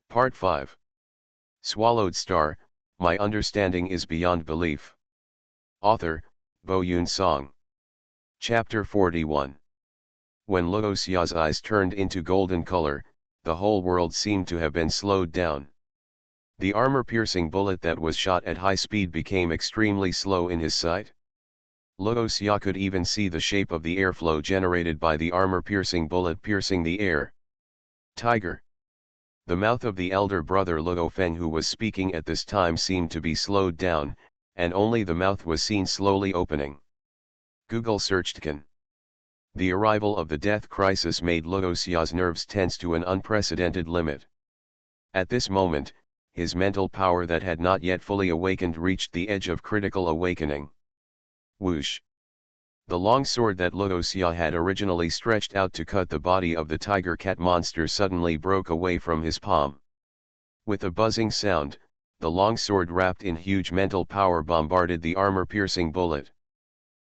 Part 5. Swallowed Star, My Understanding is Beyond Belief. Author, Bo Yoon Song. Chapter 41. When Luoxia's eyes turned into golden color, the whole world seemed to have been slowed down. The armor-piercing bullet that was shot at high speed became extremely slow in his sight. Luoxia could even see the shape of the airflow generated by the armor-piercing bullet piercing the air. Tiger. The mouth of the elder brother Luo Feng, who was speaking at this time, seemed to be slowed down, and only the mouth was seen slowly opening. Google searched Can. The arrival of the death crisis made Luoxia's nerves tense to an unprecedented limit. At this moment, his mental power that had not yet fully awakened reached the edge of critical awakening. Whoosh! The long sword that Luoxia had originally stretched out to cut the body of the tiger cat monster suddenly broke away from his palm. With a buzzing sound, the long sword wrapped in huge mental power bombarded the armor-piercing bullet.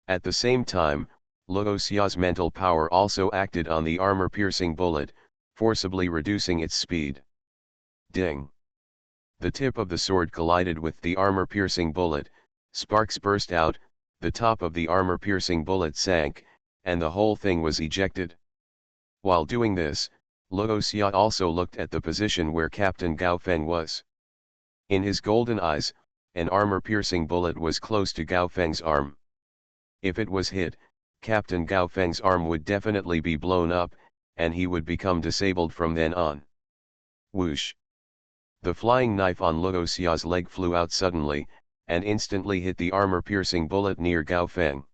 At the same time, Luoxia's mental power also acted on the armor-piercing bullet, forcibly reducing its speed. Ding! The tip of the sword collided with the armor-piercing bullet, sparks burst out, the top of the armor-piercing bullet sank, and the whole thing was ejected. While doing this, Luoxia also looked at the position where Captain Gao Feng was. In his golden eyes, an armor-piercing bullet was close to Gao Feng's arm. If it was hit, Captain Gao Feng's arm would definitely be blown up, and he would become disabled from then on. Whoosh! The flying knife on Luoxia's leg flew out suddenly, and instantly hit the armor-piercing bullet near Gao Feng.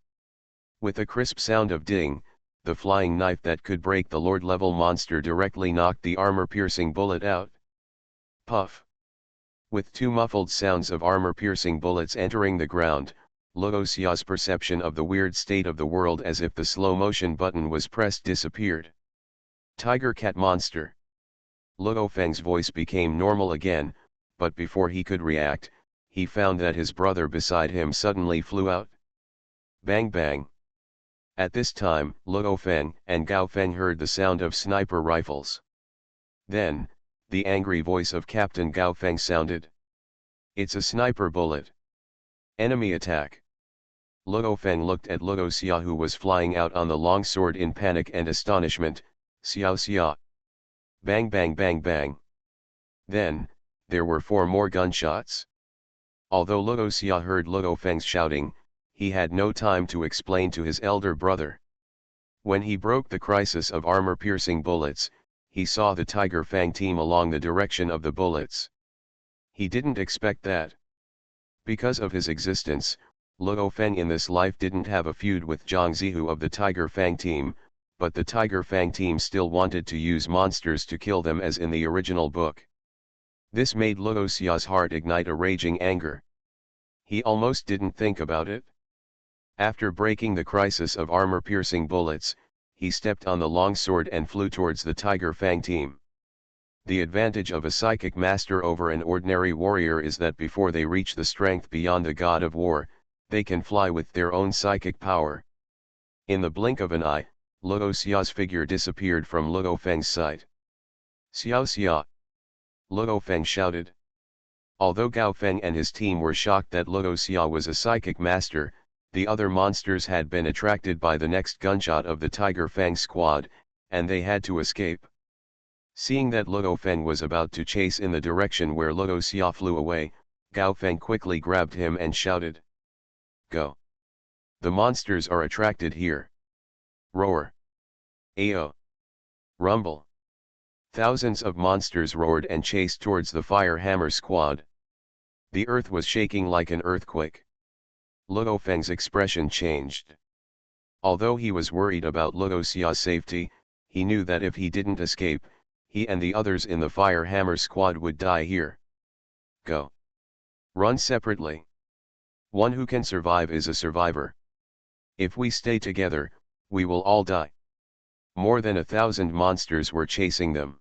With a crisp sound of ding, the flying knife that could break the Lord-level monster directly knocked the armor-piercing bullet out. Puff! With two muffled sounds of armor-piercing bullets entering the ground, Luoxia's perception of the weird state of the world as if the slow-motion button was pressed disappeared. Tiger cat monster. Luo Feng's voice became normal again, but before he could react, he found that his brother beside him suddenly flew out. Bang bang. At this time, Luo Feng and Gao Feng heard the sound of sniper rifles. Then, the angry voice of Captain Gao Feng sounded. It's a sniper bullet. Enemy attack. Luo Feng looked at Luoxia, who was flying out on the long sword in panic and astonishment. Xiao xia. Bang bang bang bang. Then, there were 4 more gunshots. Although Luoxia heard Luo Feng's shouting, he had no time to explain to his elder brother. When he broke the crisis of armor-piercing bullets, he saw the Tiger Fang team along the direction of the bullets. He didn't expect that. Because of his existence, Luo Feng in this life didn't have a feud with Zhang Zihu of the Tiger Fang team, but the Tiger Fang team still wanted to use monsters to kill them as in the original book. This made Luoxia's heart ignite a raging anger. He almost didn't think about it. After breaking the crisis of armor-piercing bullets, he stepped on the long sword and flew towards the Tiger Fang team. The advantage of a psychic master over an ordinary warrior is that before they reach the strength beyond the god of war, they can fly with their own psychic power. In the blink of an eye, Luoxia's figure disappeared from Luo Feng's sight. Xiao xia! Luo Feng shouted. Although Gao Feng and his team were shocked that Luoxia was a psychic master, the other monsters had been attracted by the next gunshot of the Tiger Fang squad, and they had to escape. Seeing that Luo Feng was about to chase in the direction where Luoxia flew away, Gao Feng quickly grabbed him and shouted. Go! The monsters are attracted here. Roar! Ayo! Rumble! Thousands of monsters roared and chased towards the Fire Hammer squad. The earth was shaking like an earthquake. Luo Feng's expression changed. Although he was worried about Luoxia's safety, he knew that if he didn't escape, he and the others in the Fire Hammer squad would die here. Go! Run separately. One who can survive is a survivor. If we stay together, we will all die. More than 1,000 monsters were chasing them.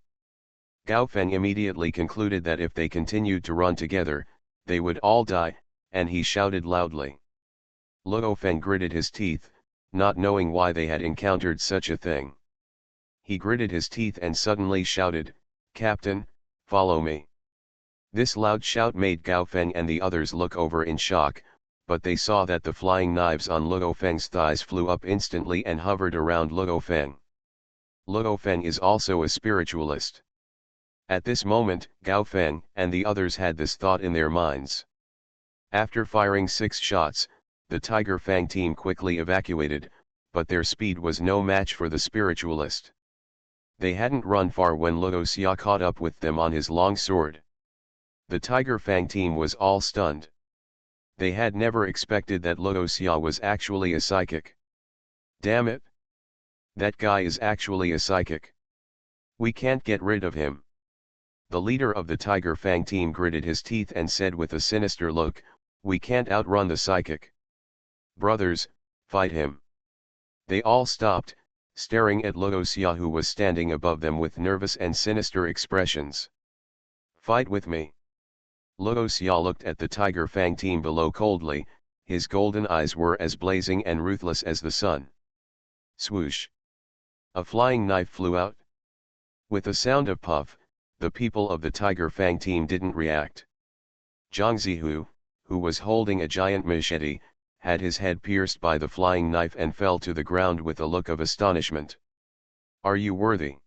Gao Feng immediately concluded that if they continued to run together, they would all die, and he shouted loudly. Luo Feng gritted his teeth, not knowing why they had encountered such a thing. He gritted his teeth and suddenly shouted, Captain, Follow me. This loud shout made Gao Feng and the others look over in shock, but they saw that the flying knives on Luo Feng's thighs flew up instantly and hovered around Luo Feng. Luo Feng is also a spiritualist. At this moment, Gao Feng and the others had this thought in their minds. After firing 6 shots, the Tiger Fang team quickly evacuated, but their speed was no match for the spiritualist. They hadn't run far when Luo Xia caught up with them on his long sword. The Tiger Fang team was all stunned. They had never expected that Luo Xia was actually a psychic. Damn it! That guy is actually a psychic. We can't get rid of him. The leader of the Tiger Fang team gritted his teeth and said with a sinister look, "We can't outrun the psychic. Brothers, fight him." They all stopped, staring at Luo Xia, who was standing above them with nervous and sinister expressions. "Fight with me." Luo Xia looked at the Tiger Fang team below coldly, his golden eyes were as blazing and ruthless as the sun. Swoosh! A flying knife flew out. With a sound of puff, the people of the Tiger Fang team didn't react. Zhang Zihu, who was holding a giant machete, had his head pierced by the flying knife and fell to the ground with a look of astonishment. "Are you worthy?"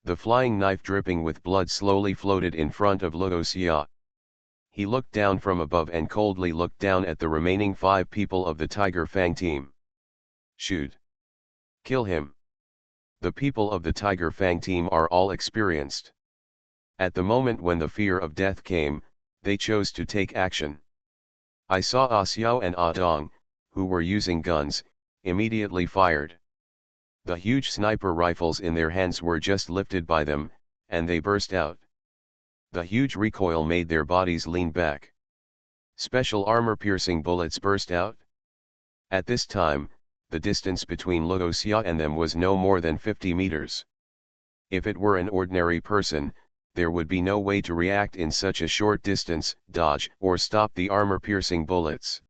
The flying knife dripping with blood slowly floated in front of Luo Xia. He looked down from above and coldly looked down at the remaining 5 people of the Tiger Fang team. "Shoot! Kill him!" The people of the Tiger Fang team are all experienced. At the moment when the fear of death came, they chose to take action. I saw Ah Xiao and Ah Dong, who were using guns, immediately fired. The huge sniper rifles in their hands were just lifted by them, and they burst out. The huge recoil made their bodies lean back. Special armor-piercing bullets burst out. At this time, the distance between Luo Xia and them was no more than 50 meters. If it were an ordinary person, there would be no way to react in such a short distance, dodge, or stop the armor-piercing bullets.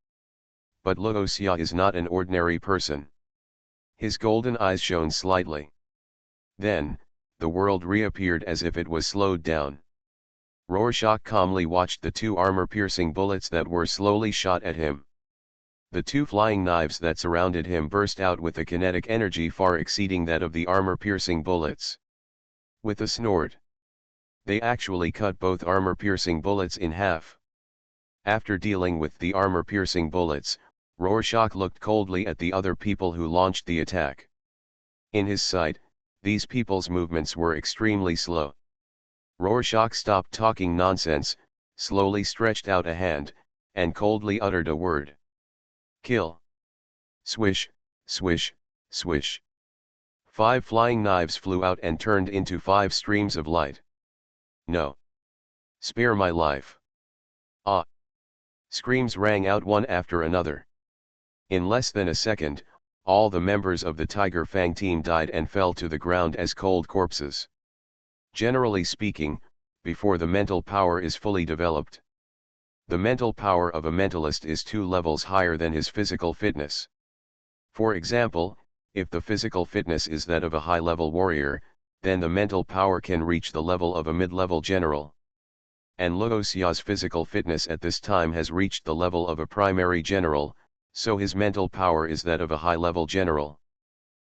But Luo Xia is not an ordinary person. His golden eyes shone slightly. Then, the world reappeared as if it was slowed down. Rorschach calmly watched the 2 armor-piercing bullets that were slowly shot at him. The 2 flying knives that surrounded him burst out with a kinetic energy far exceeding that of the armor-piercing bullets. With a snort, they actually cut both armor-piercing bullets in half. After dealing with the armor-piercing bullets, Rorschach looked coldly at the other people who launched the attack. In his sight, these people's movements were extremely slow. Rorschach stopped talking nonsense, slowly stretched out a hand, and coldly uttered a word. "Kill." Swish, swish, swish. 5 flying knives flew out and turned into 5 streams of light. "No! Spare my life!" "Ah!" Screams rang out one after another. In less than a second, all the members of the Tiger Fang team died and fell to the ground as cold corpses. Generally speaking, before the mental power is fully developed, the mental power of a mentalist is 2 levels higher than his physical fitness. For example, if the physical fitness is that of a high-level warrior, then the mental power can reach the level of a mid-level general. And Luo Xia's physical fitness at this time has reached the level of a primary general, so his mental power is that of a high-level general.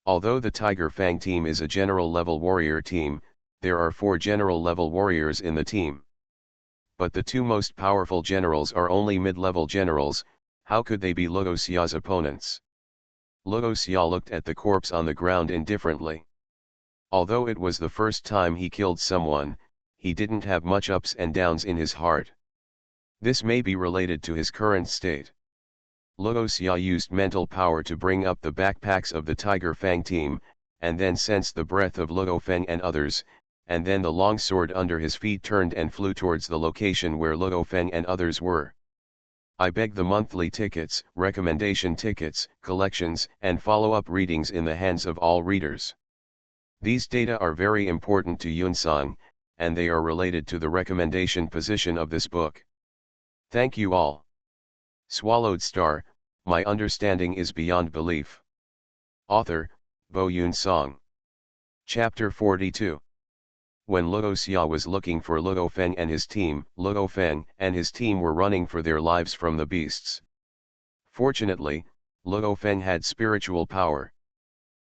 Although the Tiger Fang team is a general-level warrior team, there are 4 general-level warriors in the team. But the 2 most powerful generals are only mid-level generals. How could they be Luo Xia's opponents? Luo Xia looked at the corpse on the ground indifferently. Although it was the first time he killed someone, he didn't have much ups and downs in his heart. This may be related to his current state. Luo Xia used mental power to bring up the backpacks of the Tiger Fang team, and then sensed the breath of Luo Feng and others, and then the long sword under his feet turned and flew towards the location where Luo Feng and others were. I beg the monthly tickets, recommendation tickets, collections, and follow-up readings in the hands of all readers. These data are very important to Yunsang, and they are related to the recommendation position of this book. Thank you all. Swallowed Star, my understanding is beyond belief. Author, Bo Yunsang. Chapter 42. When Luo Xia was looking for Luo Feng and his team, Luo Feng and his team were running for their lives from the beasts. Fortunately, Luo Feng had spiritual power.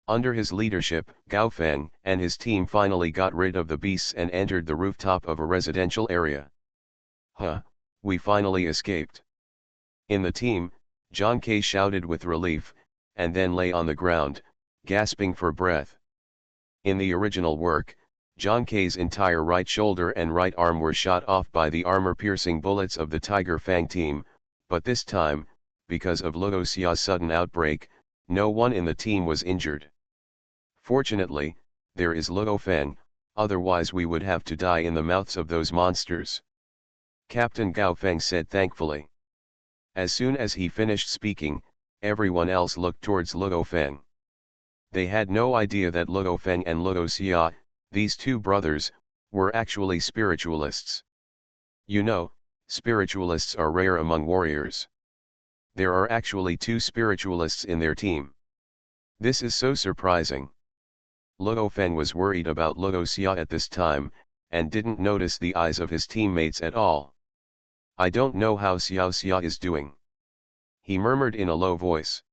Under his leadership, Gao Feng and his team finally got rid of the beasts and entered the rooftop of a residential area. We finally escaped. In the team, John K shouted with relief, and then lay on the ground, gasping for breath. In the original work, John K's entire right shoulder and right arm were shot off by the armor-piercing bullets of the Tiger Fang team, but this time, because of Luo Xia's sudden outbreak, no one in the team was injured. Fortunately, there is Luo Feng, otherwise we would have to die in the mouths of those monsters. Captain Gao Feng said thankfully. As soon as he finished speaking, everyone else looked towards Luo Feng. They had no idea that Luo Feng and Luo Xia, these two brothers, were actually spiritualists. You know, spiritualists are rare among warriors. There are actually two spiritualists in their team. This is so surprising. Luo Feng was worried about Luo Xia at this time, and didn't notice the eyes of his teammates at all. I don't know how Xiao Xia is doing, he murmured in a low voice.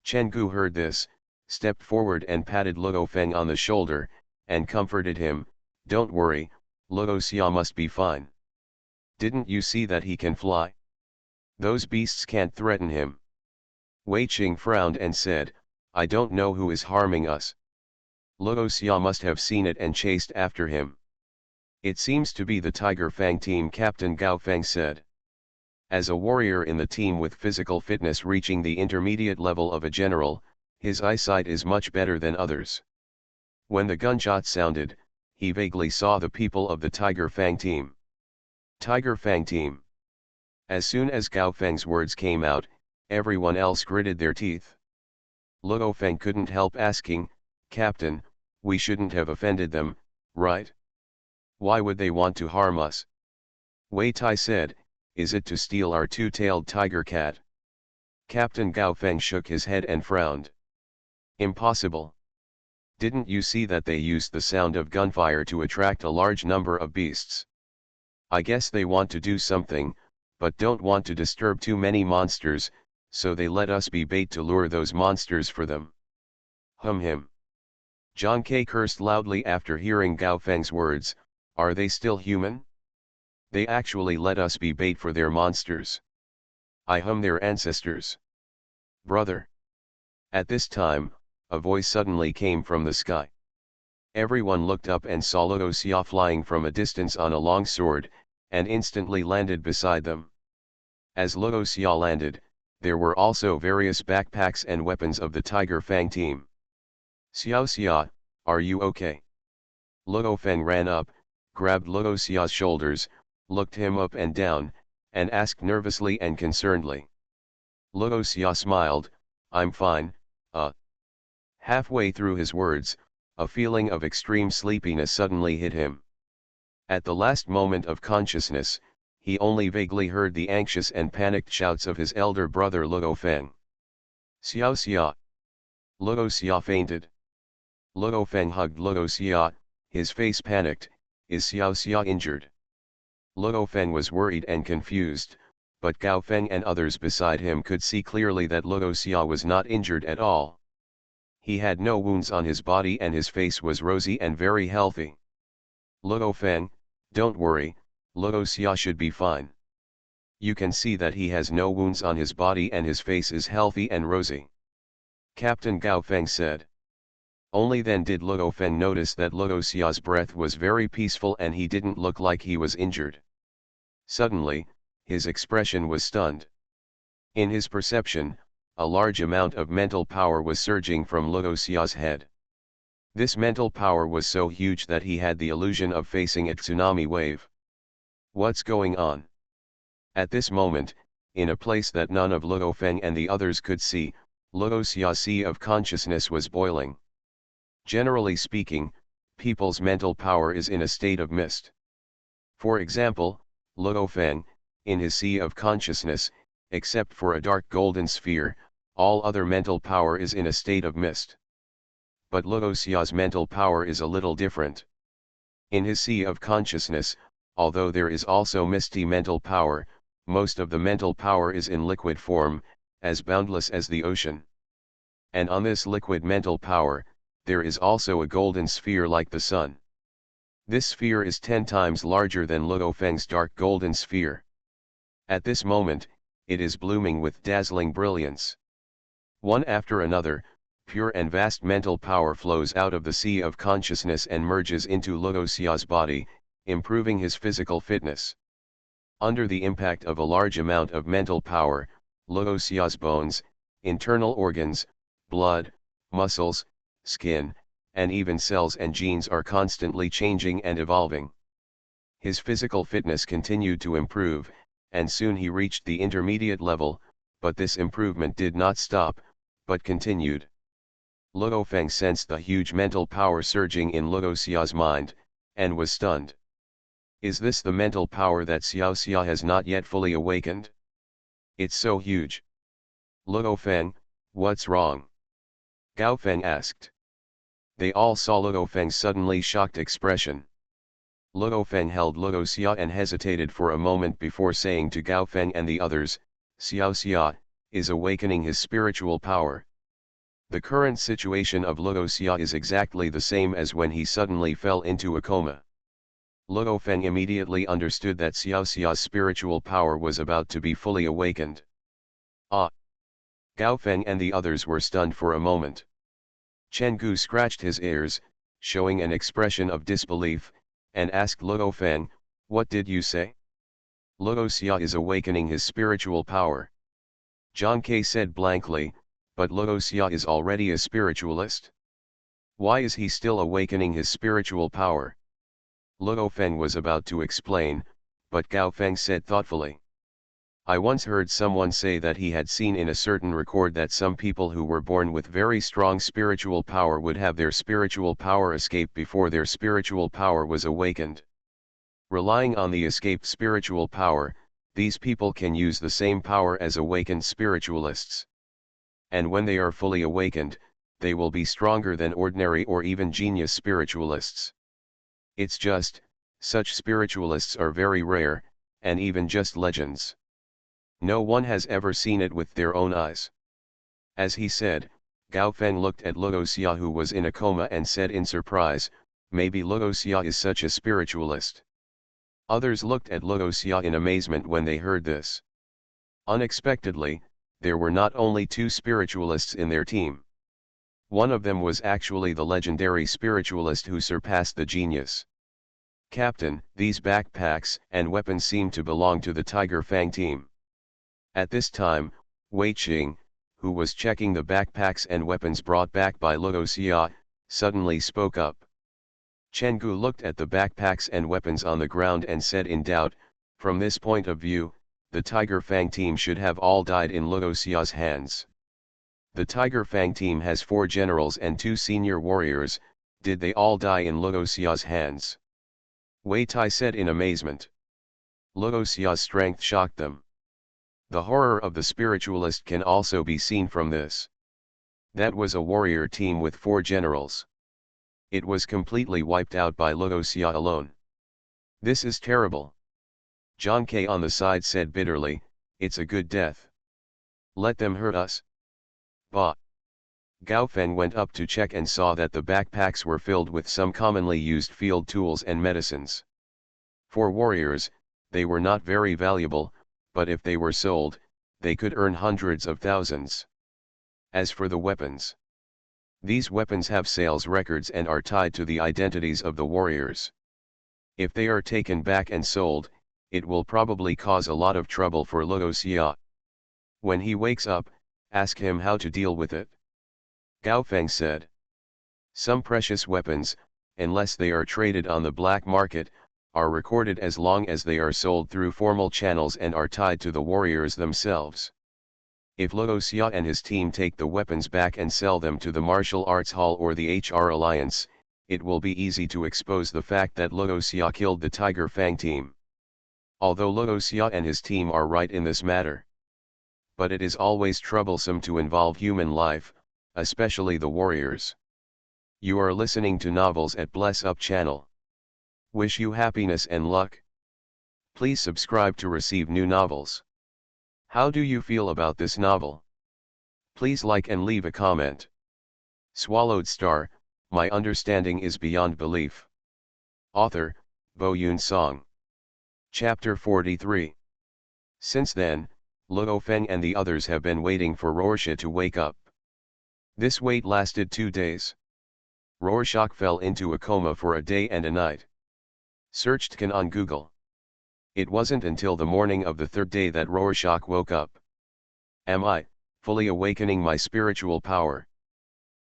Chen Gu heard this, stepped forward and patted Luo Feng on the shoulder, and comforted him. Don't worry, Luo Xia must be fine. Didn't you see that he can fly? Those beasts can't threaten him. Wei Qing frowned and said, I don't know who is harming us. Luo Xia must have seen it and chased after him. It seems to be the Tiger Fang team, Captain Gao Feng said. As a warrior in the team with physical fitness reaching the intermediate level of a general, his eyesight is much better than others. When the gunshot sounded, he vaguely saw the people of the Tiger Fang team. Tiger Fang team. As soon as Gao Feng's words came out, everyone else gritted their teeth. Luo Feng couldn't help asking, Captain, we shouldn't have offended them, right? Why would they want to harm us? Wei Tai said, is it to steal our two-tailed tiger cat? Captain Gao Feng shook his head and frowned. Impossible. Didn't you see that they used the sound of gunfire to attract a large number of beasts? I guess they want to do something, but don't want to disturb too many monsters, so they let us be bait to lure those monsters for them. Him. John K cursed loudly after hearing Gao Feng's words. Are they still human? They actually let us be bait for their monsters. I their ancestors. Brother. At this time, a voice suddenly came from the sky. Everyone looked up and saw Luo Xia flying from a distance on a long sword, and instantly landed beside them. As Luo Xia landed, there were also various backpacks and weapons of the Tiger Fang team. Xiao Xia, are you okay? Luo Feng ran up, grabbed Luo Xia's shoulders, looked him up and down, and asked nervously and concernedly. Luo Xia smiled, I'm fine. Halfway through his words, a feeling of extreme sleepiness suddenly hit him. At the last moment of consciousness, he only vaguely heard the anxious and panicked shouts of his elder brother Luo Feng. Xiao Xia. Luo Xia fainted. Luo Feng hugged Luo Xia, his face panicked. Is Xiao Xia injured? Luo Feng was worried and confused, but Gao Feng and others beside him could see clearly that Luo Xia was not injured at all. He had no wounds on his body and his face was rosy and very healthy. Luo Feng, don't worry, Luo Xia should be fine. You can see that he has no wounds on his body and his face is healthy and rosy. Captain Gao Feng said. Only then did Luo Feng notice that Luo Xia's breath was very peaceful and he didn't look like he was injured. Suddenly, his expression was stunned. In his perception, a large amount of mental power was surging from Luo Xia's head. This mental power was so huge that he had the illusion of facing a tsunami wave. What's going on? At this moment, in a place that none of Luo Feng and the others could see, Luo Xia's sea of consciousness was boiling. Generally speaking, people's mental power is in a state of mist. For example, Luo Feng, in his sea of consciousness, except for a dark golden sphere, all other mental power is in a state of mist. But Luo Xia's mental power is a little different. In his sea of consciousness, although there is also misty mental power, most of the mental power is in liquid form, as boundless as the ocean. And on this liquid mental power, there is also a golden sphere like the sun. This sphere is 10 times larger than Luo Feng's dark golden sphere. At this moment, it is blooming with dazzling brilliance. One after another, pure and vast mental power flows out of the sea of consciousness and merges into Luo Xia's body, improving his physical fitness. Under the impact of a large amount of mental power, Luo Xia's bones, internal organs, blood, muscles, skin, and even cells and genes are constantly changing and evolving. His physical fitness continued to improve, and soon he reached the intermediate level, but this improvement did not stop, but continued. Luo Feng sensed the huge mental power surging in Luo Xia's mind, and was stunned. Is this the mental power that Xiao Xia has not yet fully awakened? It's so huge. Luo Feng, what's wrong? Gao Feng asked. They all saw Luo Feng's suddenly shocked expression. Luo Feng held Luo Xia and hesitated for a moment before saying to Gao Feng and the others, Xiao Xia is awakening his spiritual power. The current situation of Luo Xia is exactly the same as when he suddenly fell into a coma. Luo Feng immediately understood that Xiao Xia's spiritual power was about to be fully awakened. Ah! Gao Feng and the others were stunned for a moment. Chen Gu scratched his ears, showing an expression of disbelief, and asked Luo Feng, what did you say? Luo Xia is awakening his spiritual power. Zhang Ke said blankly, but Luo Xia is already a spiritualist. Why is he still awakening his spiritual power? Luo Feng was about to explain, but Gao Feng said thoughtfully. I once heard someone say that he had seen in a certain record that some people who were born with very strong spiritual power would have their spiritual power escape before their spiritual power was awakened. Relying on the escaped spiritual power, these people can use the same power as awakened spiritualists. And when they are fully awakened, they will be stronger than ordinary or even genius spiritualists. It's just, such spiritualists are very rare, and even just legends. No one has ever seen it with their own eyes. As he said, Gao Feng looked at Luo Xia who was in a coma and said in surprise, maybe Luo Xia is such a spiritualist. Others looked at Luo Xia in amazement when they heard this. Unexpectedly, there were not only 2 spiritualists in their team. One of them was actually the legendary spiritualist who surpassed the genius. Captain, these backpacks and weapons seem to belong to the Tiger Fang team. At this time, Wei Qing, who was checking the backpacks and weapons brought back by Luo Xia, suddenly spoke up. Chen Gu looked at the backpacks and weapons on the ground and said in doubt, from this point of view, the Tiger Fang team should have all died in Luo Xia's hands. The Tiger Fang team has 4 generals and 2 senior warriors, did they all die in Luo Xia's hands? Wei Tai said in amazement. Luo Xia's strength shocked them. The horror of the spiritualist can also be seen from this. That was a warrior team with 4 generals. It was completely wiped out by Luo Xia alone. This is terrible. Zhang Ke on the side said bitterly, it's a good death. Let them hurt us. Bah! Gao Feng went up to check and saw that the backpacks were filled with some commonly used field tools and medicines. For warriors, they were not very valuable, but if they were sold, they could earn hundreds of thousands. As for the weapons, these weapons have sales records and are tied to the identities of the warriors. If they are taken back and sold, it will probably cause a lot of trouble for Luo Xia. When he wakes up, ask him how to deal with it. Gao Feng said. Some precious weapons, unless they are traded on the black market, are recorded as long as they are sold through formal channels and are tied to the warriors themselves. If Luo Xia and his team take the weapons back and sell them to the Martial Arts Hall or the HR Alliance, it will be easy to expose the fact that Luo Xia killed the Tiger Fang team. Although Luo Xia and his team are right in this matter. But it is always troublesome to involve human life, especially the warriors. You are listening to novels at Bless Up channel. Wish you happiness and luck. Please subscribe to receive new novels. How do you feel about this novel? Please like and leave a comment. Swallowed Star, my understanding is beyond belief. Author, Bo Yoon Song. Chapter 43. Since then, Luo Feng and the others have been waiting for Rorschach to wake up. This wait lasted 2 days. Rorschach fell into a coma for a day and a night. Searched Can on Google. It wasn't until the morning of the 3rd day that Rorschach woke up. Am I fully awakening my spiritual power?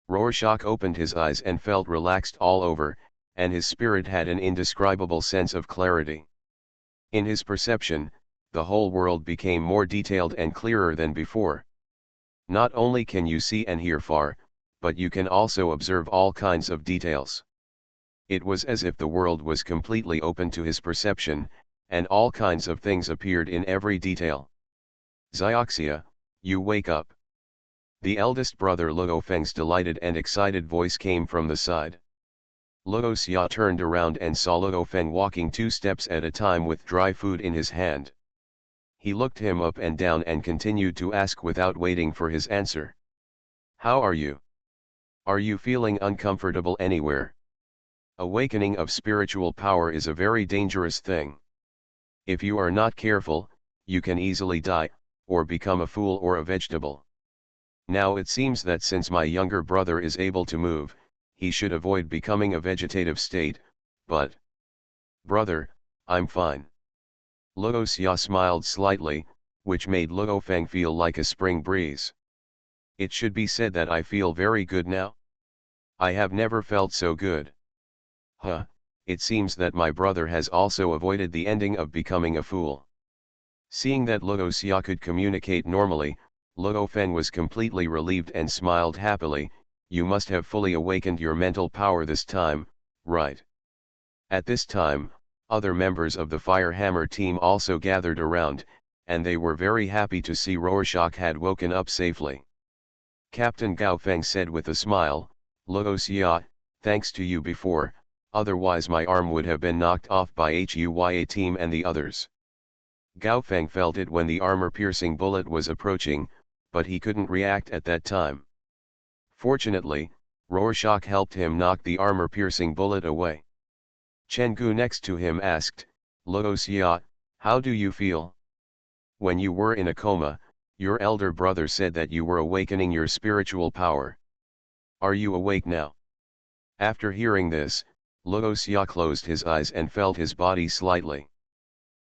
Rorschach opened his eyes and felt relaxed all over, and his spirit had an indescribable sense of clarity. In his perception, the whole world became more detailed and clearer than before. Not only can you see and hear far, but you can also observe all kinds of details. It was as if the world was completely open to his perception, and all kinds of things appeared in every detail. Zioxia, you wake up. The eldest brother Luo Feng's delighted and excited voice came from the side. Luo Xia turned around and saw Luo Feng walking 2 steps at a time with dry food in his hand. He looked him up and down and continued to ask without waiting for his answer. How are you? Are you feeling uncomfortable anywhere? Awakening of spiritual power is a very dangerous thing. If you are not careful, you can easily die, or become a fool or a vegetable. Now it seems that since my younger brother is able to move, he should avoid becoming a vegetative state, but... Brother, I'm fine. Luo Xia smiled slightly, which made Luo Feng feel like a spring breeze. It should be said that I feel very good now. I have never felt so good. Huh, it seems that my brother has also avoided the ending of becoming a fool. Seeing that Luo Xia could communicate normally, Luo Feng was completely relieved and smiled happily. You must have fully awakened your mental power this time, right? At this time, other members of the Fire Hammer team also gathered around, and they were very happy to see Rorschach had woken up safely. Captain Gao Feng said with a smile, Luo Xia, thanks to you before, otherwise my arm would have been knocked off by Huya team and the others. Gao Feng felt it when the armor-piercing bullet was approaching, but he couldn't react at that time. Fortunately, Rorschach helped him knock the armor-piercing bullet away. Chen Gu next to him asked, Luo Xia, how do you feel? When you were in a coma, your elder brother said that you were awakening your spiritual power. Are you awake now? After hearing this, Luo Xia closed his eyes and felt his body slightly.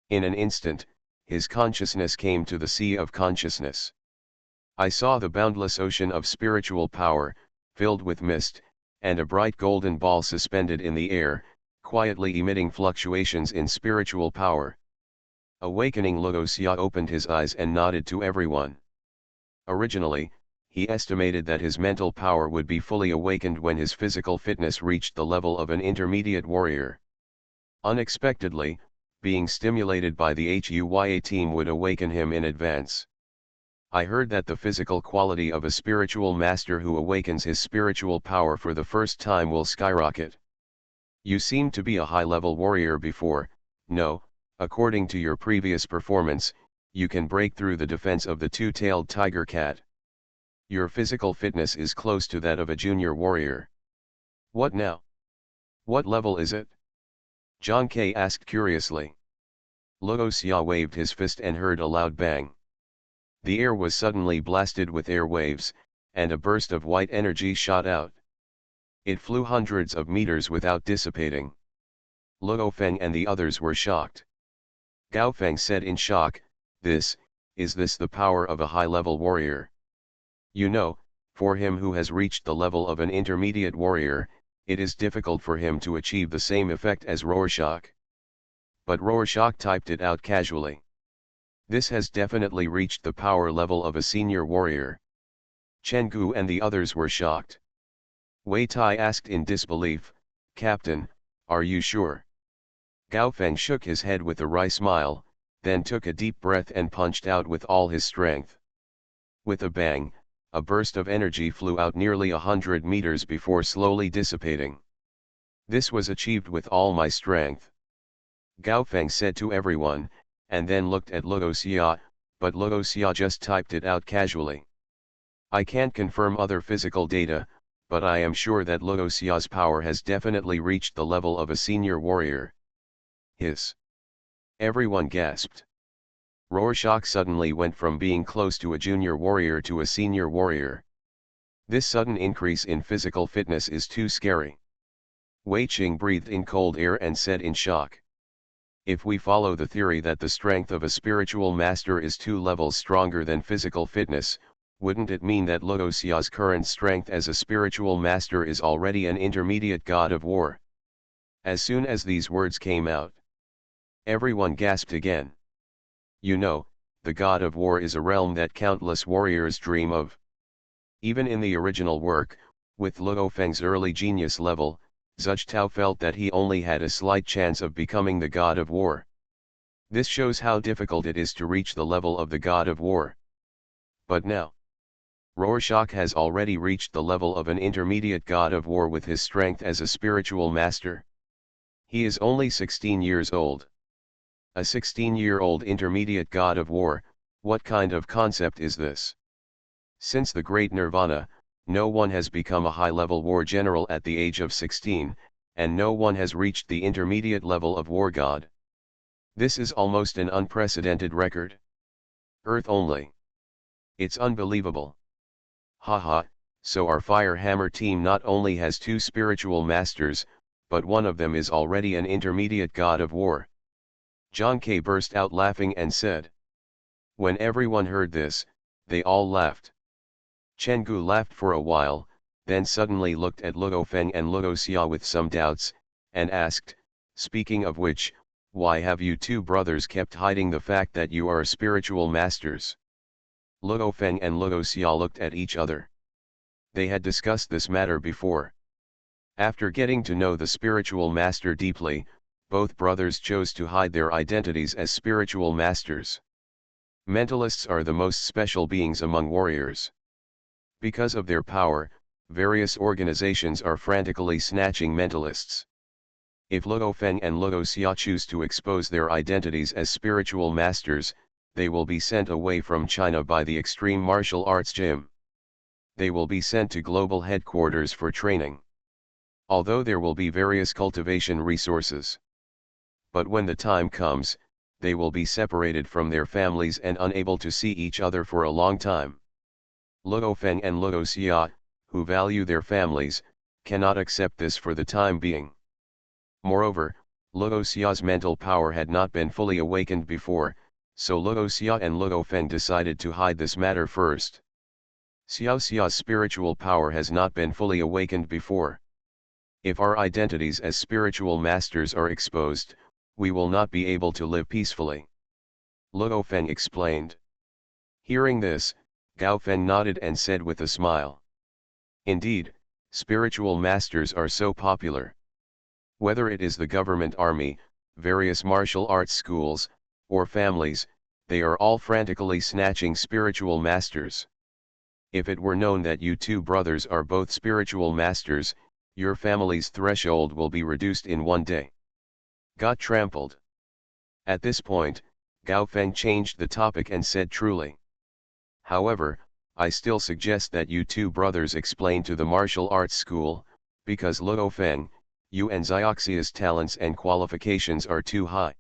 In an instant, his consciousness came to the sea of consciousness. I saw the boundless ocean of spiritual power, filled with mist, and a bright golden ball suspended in the air, quietly emitting fluctuations in spiritual power. Awakening Luo Xia opened his eyes and nodded to everyone. Originally, he estimated that his mental power would be fully awakened when his physical fitness reached the level of an intermediate warrior. Unexpectedly, being stimulated by the Huya team would awaken him in advance. I heard that the physical quality of a spiritual master who awakens his spiritual power for the first time will skyrocket. You seem to be a high-level warrior before. No, according to your previous performance, you can break through the defense of the 2-tailed tiger cat. Your physical fitness is close to that of a junior warrior. What now? What level is it? John K asked curiously. Luo Xia waved his fist and heard a loud bang. The air was suddenly blasted with air waves, and a burst of white energy shot out. It flew hundreds of meters without dissipating. Luo Feng and the others were shocked. Gao Feng said in shock, is this the power of a high-level warrior? You know, for him who has reached the level of an intermediate warrior, it is difficult for him to achieve the same effect as Rorschach. But Rorschach typed it out casually. This has definitely reached the power level of a senior warrior. Chen Gu and the others were shocked. Wei Tai asked in disbelief, Captain, are you sure? Gao Feng shook his head with a wry smile, then took a deep breath and punched out with all his strength. With a bang, a burst of energy flew out nearly 100 meters before slowly dissipating. This was achieved with all my strength. Gao Feng said to everyone, and then looked at Luo Xia, but Luo Xia just typed it out casually. I can't confirm other physical data, but I am sure that Luo Xia's power has definitely reached the level of a senior warrior. Hiss. Everyone gasped. Rorschach suddenly went from being close to a junior warrior to a senior warrior. This sudden increase in physical fitness is too scary. Wei Qing breathed in cold air and said in shock. If we follow the theory that the strength of a spiritual master is 2 levels stronger than physical fitness, wouldn't it mean that Luo Xia's current strength as a spiritual master is already an intermediate god of war? As soon as these words came out, everyone gasped again. You know, the god of war is a realm that countless warriors dream of. Even in the original work, with Luo Feng's early genius level, Zhuge Tao felt that he only had a slight chance of becoming the god of war. This shows how difficult it is to reach the level of the god of war. But now, Rorschach has already reached the level of an intermediate god of war with his strength as a spiritual master. He is only 16 years old. A 16-year-old intermediate god of war, what kind of concept is this? Since the Great Nirvana, no one has become a high-level war general at the age of 16, and no one has reached the intermediate level of war god. This is almost an unprecedented record. Earth only. It's unbelievable. Haha, so our Fire Hammer team not only has 2 spiritual masters, but one of them is already an intermediate god of war. John K. burst out laughing and said. When everyone heard this, they all laughed. Chen Gu laughed for a while, then suddenly looked at Luo Feng and Luo Xia with some doubts, and asked, speaking of which, why have you 2 brothers kept hiding the fact that you are spiritual masters? Luo Feng and Luo Xia looked at each other. They had discussed this matter before. After getting to know the spiritual master deeply, both brothers chose to hide their identities as spiritual masters. Mentalists are the most special beings among warriors. Because of their power, various organizations are frantically snatching mentalists. If Luo Feng and Luo Xia choose to expose their identities as spiritual masters, they will be sent away from China by the Extreme Martial Arts Gym. They will be sent to global headquarters for training. Although there will be various cultivation resources. But when the time comes, they will be separated from their families and unable to see each other for a long time. Luo Feng and Luo Xia, who value their families, cannot accept this for the time being. Moreover, Luo Xia's mental power had not been fully awakened before, so Luo Xia and Luo Feng decided to hide this matter first. Xiao Xia's spiritual power has not been fully awakened before. If our identities as spiritual masters are exposed, we will not be able to live peacefully. Luo Feng explained. Hearing this, Gao Feng nodded and said with a smile. Indeed, spiritual masters are so popular. Whether it is the government army, various martial arts schools, or families, they are all frantically snatching spiritual masters. If it were known that you 2 brothers are both spiritual masters, your family's threshold will be reduced in one day. Got trampled. At this point, Gao Feng changed the topic and said truly. However, I still suggest that you 2 brothers explain to the martial arts school, because Luo Feng, you and Xioxia's talents and qualifications are too high.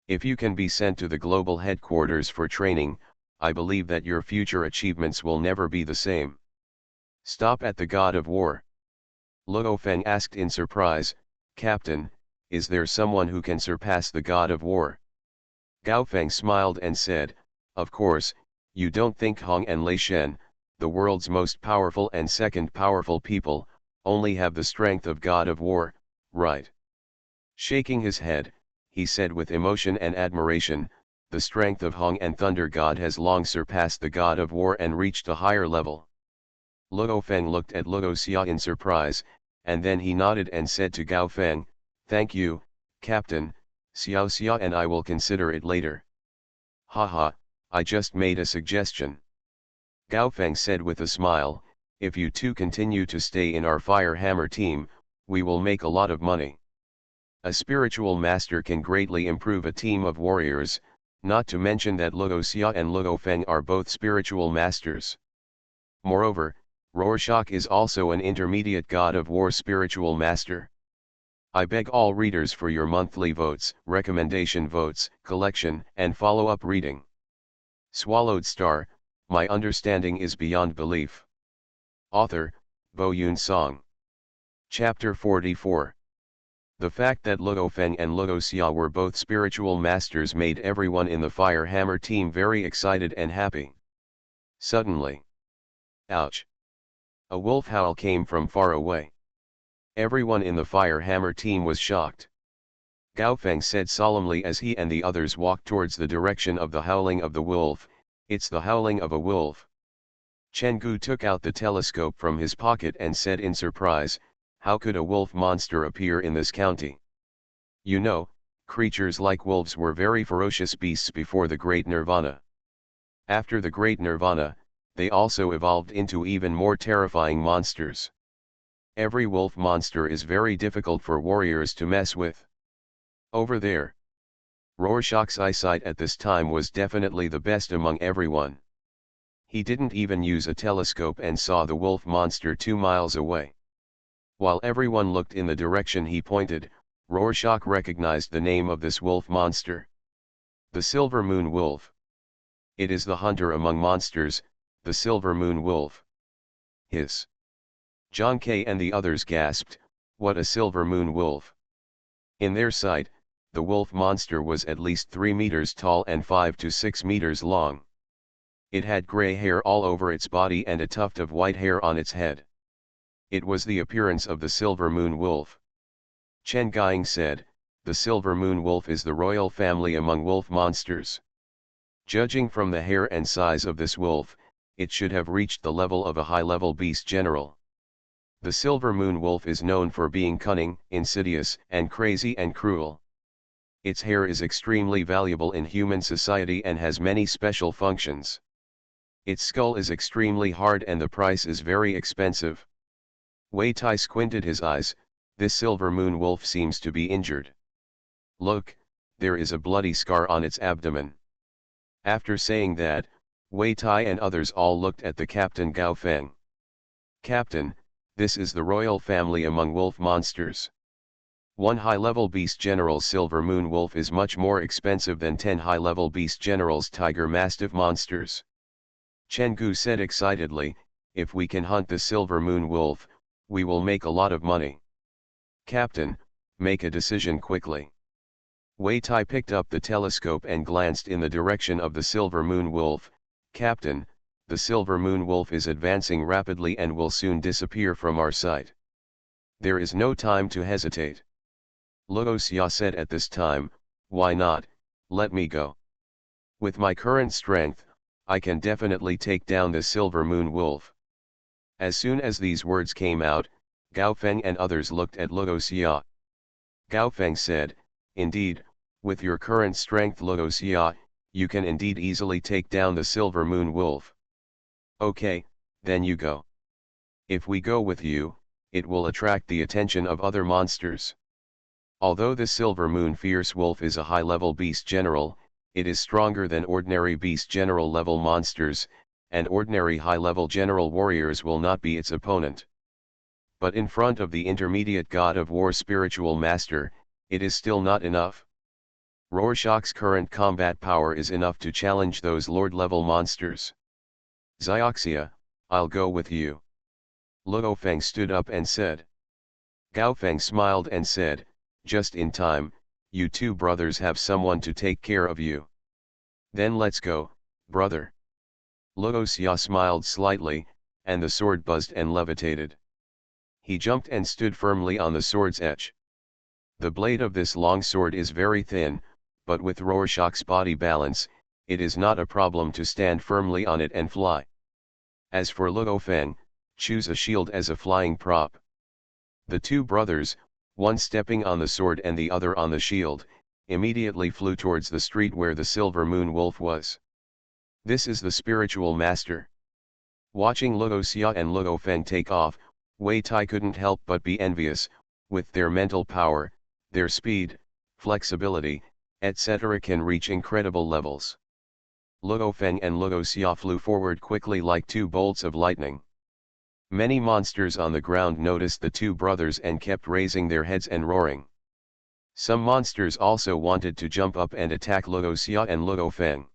If you can be sent to the global headquarters for training, I believe that your future achievements will never be the same. Stop at the god of war. Luo Feng asked in surprise, Captain, is there someone who can surpass the god of war? Gao Feng smiled and said, of course, you don't think Hong and Lei Shen, the world's most powerful and second powerful people, only have the strength of god of war, right? Shaking his head, he said with emotion and admiration, the strength of Hong and Thunder God has long surpassed the god of war and reached a higher level. Luo Feng looked at Luo Xia in surprise, and then he nodded and said to Gao Feng, thank you, Captain, Xiao Xia and I will consider it later. Haha, I just made a suggestion. Gao Feng said with a smile, if you 2 continue to stay in our Fire Hammer team, we will make a lot of money. A spiritual master can greatly improve a team of warriors, not to mention that Luo Xia and Luo Feng are both spiritual masters. Moreover, Rorschach is also an intermediate god of war spiritual master. I beg all readers for your monthly votes, recommendation votes, collection, and follow-up reading. Swallowed Star, My Understanding is Beyond Belief. Author, Bo Yun Song. Chapter 44. The fact that Luo Feng and Luo Xia were both spiritual masters made everyone in the Fire Hammer team very excited and happy. Suddenly, ouch! A wolf howl came from far away. Everyone in the Fire Hammer team was shocked. Gao Feng said solemnly as he and the others walked towards the direction of the howling of the wolf, "It's the howling of a wolf." Chen Gu took out the telescope from his pocket and said in surprise, "How could a wolf monster appear in this county? You know, creatures like wolves were very ferocious beasts before the Great Nirvana. After the Great Nirvana, they also evolved into even more terrifying monsters. Every wolf monster is very difficult for warriors to mess with. Over there." Rorschach's eyesight at this time was definitely the best among everyone. He didn't even use a telescope and saw the wolf monster 2 miles away. While everyone looked in the direction he pointed, Rorschach recognized the name of this wolf monster. The Silver Moon Wolf. It is the hunter among monsters, the Silver Moon Wolf. Hiss. John K. and the others gasped, "What a Silver Moon Wolf!" In their sight, the wolf monster was at least 3 meters tall and 5 to 6 meters long. It had gray hair all over its body and a tuft of white hair on its head. It was the appearance of the Silver Moon Wolf. Chen Guiying said, "The Silver Moon Wolf is the royal family among wolf monsters. Judging from the hair and size of this wolf, it should have reached the level of a high-level beast general. The Silver Moon Wolf is known for being cunning, insidious, and crazy and cruel. Its hair is extremely valuable in human society and has many special functions. Its skull is extremely hard and the price is very expensive." Wei Tai squinted his eyes. "This Silver Moon Wolf seems to be injured. Look, there is a bloody scar on its abdomen." After saying that, Wei Tai and others all looked at the captain Gao Feng. "Captain, this is the royal family among wolf monsters. One high-level beast general's Silver Moon Wolf is much more expensive than 10 high-level beast general's Tiger Mastiff monsters." Chen Gu said excitedly, "If we can hunt the Silver Moon Wolf, we will make a lot of money. Captain, make a decision quickly." Wei Tai picked up the telescope and glanced in the direction of the Silver Moon Wolf. "Captain, the Silver Moon Wolf is advancing rapidly and will soon disappear from our sight. There is no time to hesitate." Luo Xia said at this time, "Why not, let me go. With my current strength, I can definitely take down the Silver Moon Wolf." As soon as these words came out, Gao Feng and others looked at Luo Xia. Gao Feng said, "Indeed, with your current strength Luo Xia, you can indeed easily take down the Silver Moon Wolf. Okay, then you go. If we go with you, it will attract the attention of other monsters. Although the Silver Moon Fierce Wolf is a high-level beast general, it is stronger than ordinary beast general level monsters, and ordinary high-level general warriors will not be its opponent. But in front of the intermediate god of war spiritual master, it is still not enough. Rorschach's current combat power is enough to challenge those lord-level monsters. Xioxia, I'll go with you." Luo Feng stood up and said. Gao Feng smiled and said, "Just in time, you two brothers have someone to take care of you. Then let's go, brother." Luo Xia smiled slightly, and the sword buzzed and levitated. He jumped and stood firmly on the sword's edge. The blade of this long sword is very thin, but with Rorschach's body balance, it is not a problem to stand firmly on it and fly. As for Luo Feng, choose a shield as a flying prop. The two brothers, one stepping on the sword and the other on the shield, immediately flew towards the street where the Silver Moon Wolf was. This is the spiritual master. Watching Luo Xia and Luo Feng take off, Wei Tai couldn't help but be envious. With their mental power, Their speed, flexibility, etc. can reach incredible levels. Luo Feng and Luo Xia flew forward quickly like two bolts of lightning. Many monsters on the ground noticed the two brothers and kept raising their heads and roaring. Some monsters also wanted to jump up and attack Luo Xia and Luo Feng.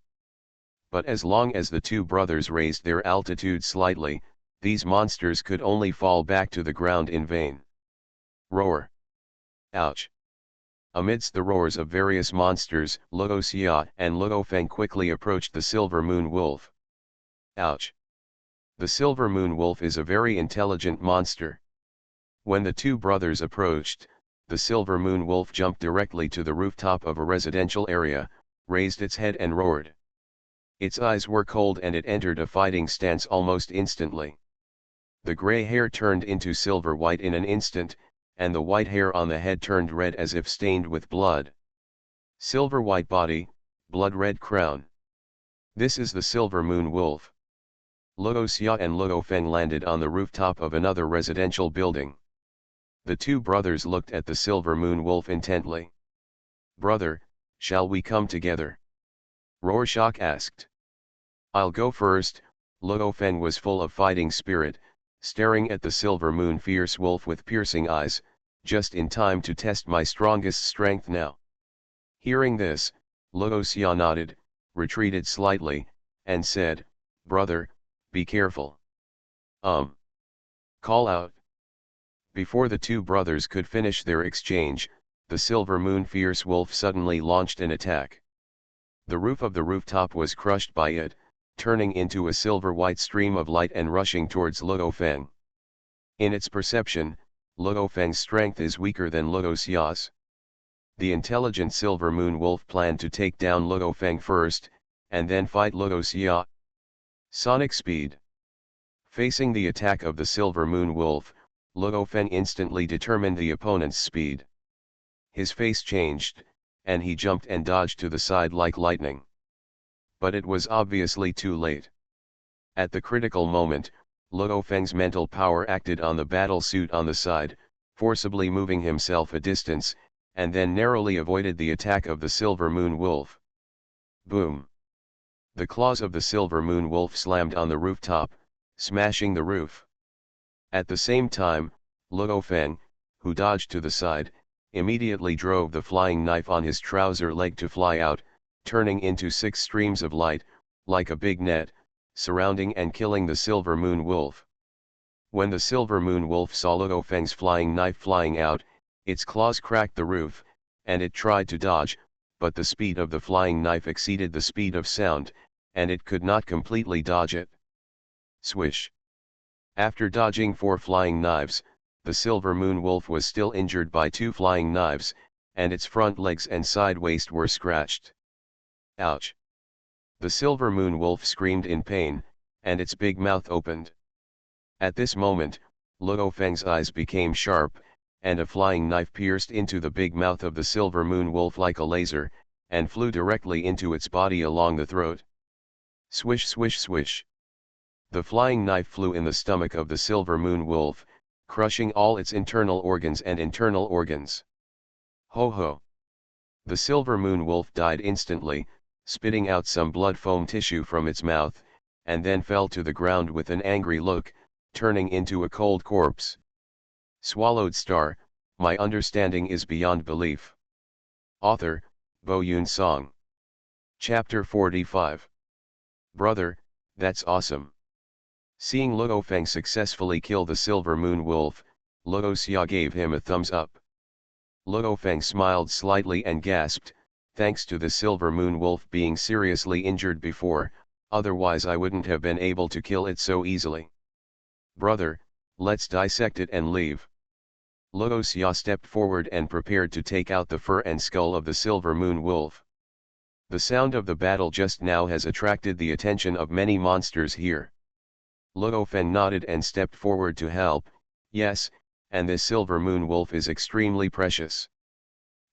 But as long as the two brothers raised their altitude slightly, these monsters could only fall back to the ground in vain. Roar! Ouch! Amidst the roars of various monsters, Luo Xia and Luo Feng quickly approached the Silver Moon Wolf. Ouch! The Silver Moon Wolf is a very intelligent monster. When the two brothers approached, the Silver Moon Wolf jumped directly to the rooftop of a residential area, raised its head and roared. Its eyes were cold and it entered a fighting stance almost instantly. The gray hair turned into silver white in an instant, and the white hair on the head turned red as if stained with blood. Silver white body, blood red crown. This is the Silver Moon Wolf. Luo Xia and Luo Feng landed on the rooftop of another residential building. The two brothers looked at the Silver Moon Wolf intently. "Brother, shall we come together?" Rorschach asked. "I'll go first." Luo Feng was full of fighting spirit, staring at the Silver Moon fierce wolf with piercing eyes, "just in time to test my strongest strength now." Hearing this, Luo Xia nodded, retreated slightly, and said, "Brother, be careful." Call out." Before the two brothers could finish their exchange, the Silver Moon fierce wolf suddenly launched an attack. The roof of the rooftop was crushed by it, turning into a silver-white stream of light and rushing towards Luo Feng. In its perception, Luo Feng's strength is weaker than Luo Xia's. The intelligent Silver Moon Wolf planned to take down Luo Feng first, and then fight Luo Xia. Sonic speed. Facing the attack of the Silver Moon Wolf, Luo Feng instantly determined the opponent's speed. His face changed, and he jumped and dodged to the side like lightning. But it was obviously too late. At the critical moment, Luo Feng's mental power acted on the battle suit on the side, forcibly moving himself a distance, and then narrowly avoided the attack of the Silver Moon Wolf. Boom! The claws of the Silver Moon Wolf slammed on the rooftop, smashing the roof. At the same time, Luo Feng, who dodged to the side, immediately drove the flying knife on his trouser leg to fly out, turning into 6 streams of light, like a big net, surrounding and killing the Silver Moon Wolf. When the Silver Moon Wolf saw Luo Feng's flying knife flying out, its claws cracked the roof, and it tried to dodge, but the speed of the flying knife exceeded the speed of sound, and it could not completely dodge it. Swish! After dodging 4 flying knives, the Silver Moon Wolf was still injured by 2 flying knives, and its front legs and side waist were scratched. Ouch! The Silver Moon Wolf screamed in pain, and its big mouth opened. At this moment, Luo Feng's eyes became sharp, and a flying knife pierced into the big mouth of the Silver Moon Wolf like a laser, and flew directly into its body along the throat. Swish swish swish! The flying knife flew in the stomach of the Silver Moon Wolf, crushing all its internal organs and internal organs. Ho ho! The Silver Moon Wolf died instantly, spitting out some blood foam tissue from its mouth, and then fell to the ground with an angry look, turning into a cold corpse. Swallowed Star, my understanding is beyond belief. Author, Bo Yun Song. Chapter 45. Brother, that's awesome. Seeing Luo Feng successfully kill the Silver Moon Wolf, Luo Xia gave him a thumbs up. Luo Feng smiled slightly and gasped, "Thanks to the Silver Moon Wolf being seriously injured before, otherwise I wouldn't have been able to kill it so easily. Brother, let's dissect it and leave." Luo Xia stepped forward and prepared to take out the fur and skull of the Silver Moon Wolf. The sound of the battle just now has attracted the attention of many monsters here. Luo Feng nodded and stepped forward to help. "Yes, and this Silver Moon Wolf is extremely precious.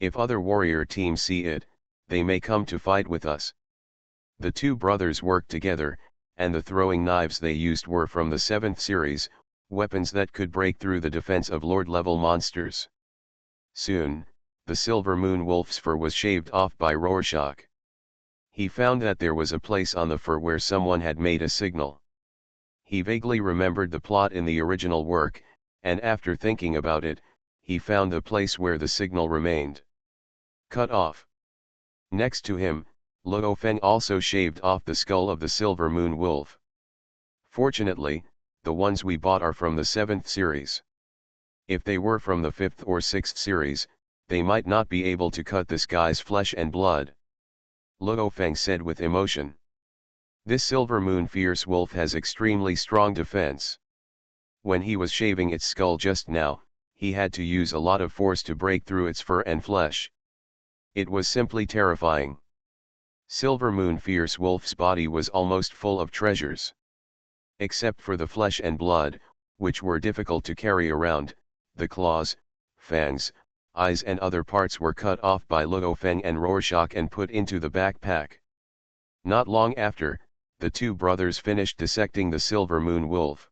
If other warrior teams see it, they may come to fight with us." The two brothers worked together, and the throwing knives they used were from the 7th series, weapons that could break through the defense of Lord-level monsters. Soon, the Silver Moon Wolf's fur was shaved off by Rorschach. He found that there was a place on the fur where someone had made a signal. He vaguely remembered the plot in the original work, and after thinking about it, he found the place where the signal remained. Cut off. Next to him, Luo Feng also shaved off the skull of the Silver Moon Wolf. Fortunately, the ones we bought are from the 7th series. If they were from the 5th or 6th series, they might not be able to cut this guy's flesh and blood. Luo Feng said with emotion. This Silver Moon Fierce Wolf has extremely strong defense. When he was shaving its skull just now, he had to use a lot of force to break through its fur and flesh. It was simply terrifying. Silver Moon Fierce Wolf's body was almost full of treasures. Except for the flesh and blood, which were difficult to carry around, the claws, fangs, eyes and other parts were cut off by Luo Feng and Rorschach and put into the backpack. Not long after, the two brothers finished dissecting the Silver Moon Wolf.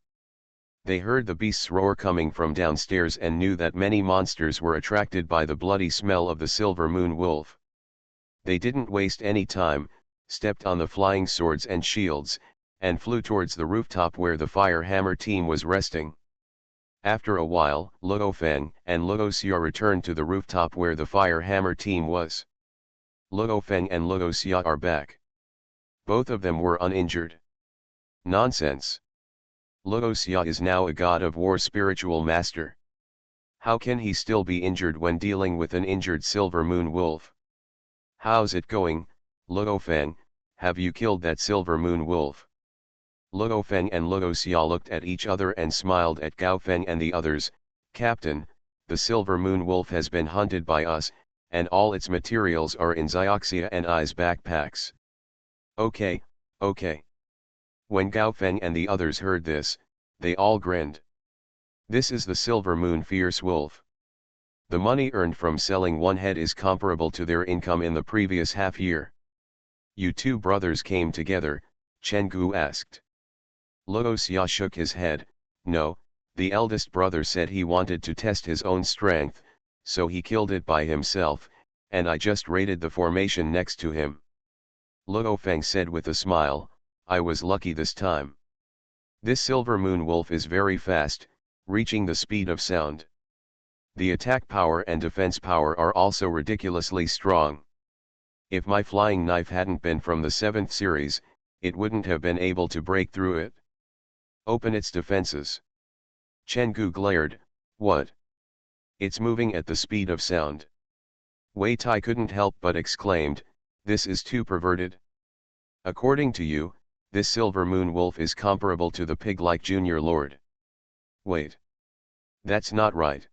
They heard the beast's roar coming from downstairs and knew that many monsters were attracted by the bloody smell of the Silver Moon Wolf. They didn't waste any time, stepped on the flying swords and shields, and flew towards the rooftop where the Fire Hammer team was resting. After a while, Luo Feng and Luo Xia returned to the rooftop where the Fire Hammer team was. Luo Feng and Luo Xia are back. Both of them were uninjured. Nonsense. Luo Xia is now a god of war spiritual master. How can he still be injured when dealing with an injured Silver Moon Wolf? How's it going, Luo Feng? Have you killed that Silver Moon Wolf? Luo Feng and Luo Xia looked at each other and smiled at Gao Feng and the others. Captain, the Silver Moon Wolf has been hunted by us, and all its materials are in Xioxia and I's backpacks. Okay, okay. When Gao Feng and the others heard this, they all grinned. This is the Silver Moon Fierce Wolf. The money earned from selling one head is comparable to their income in the previous half year. You two brothers came together, Chen Gu asked. Luo Xia shook his head. No, the eldest brother said he wanted to test his own strength, so he killed it by himself, and I just raided the formation next to him. Luo Feng said with a smile, I was lucky this time. This Silver Moon Wolf is very fast, reaching the speed of sound. The attack power and defense power are also ridiculously strong. If my flying knife hadn't been from the 7th series, it wouldn't have been able to break through it. Open its defenses. Chen Gu glared. What? It's moving at the speed of sound. Wei Tai couldn't help but exclaimed, this is too perverted. According to you, this Silver Moon Wolf is comparable to the pig-like Junior Lord. Wait. That's not right.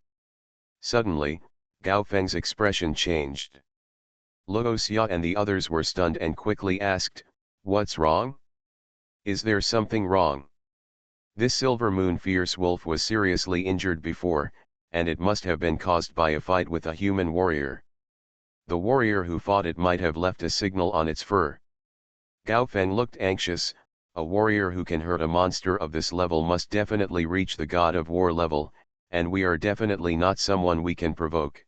Suddenly, Gao Feng's expression changed. Luo Xia and the others were stunned and quickly asked, what's wrong? Is there something wrong? This Silver Moon Fierce Wolf was seriously injured before, and it must have been caused by a fight with a human warrior. The warrior who fought it might have left a signal on its fur. Gao Feng looked anxious. A warrior who can hurt a monster of this level must definitely reach the God of War level, and we are definitely not someone we can provoke.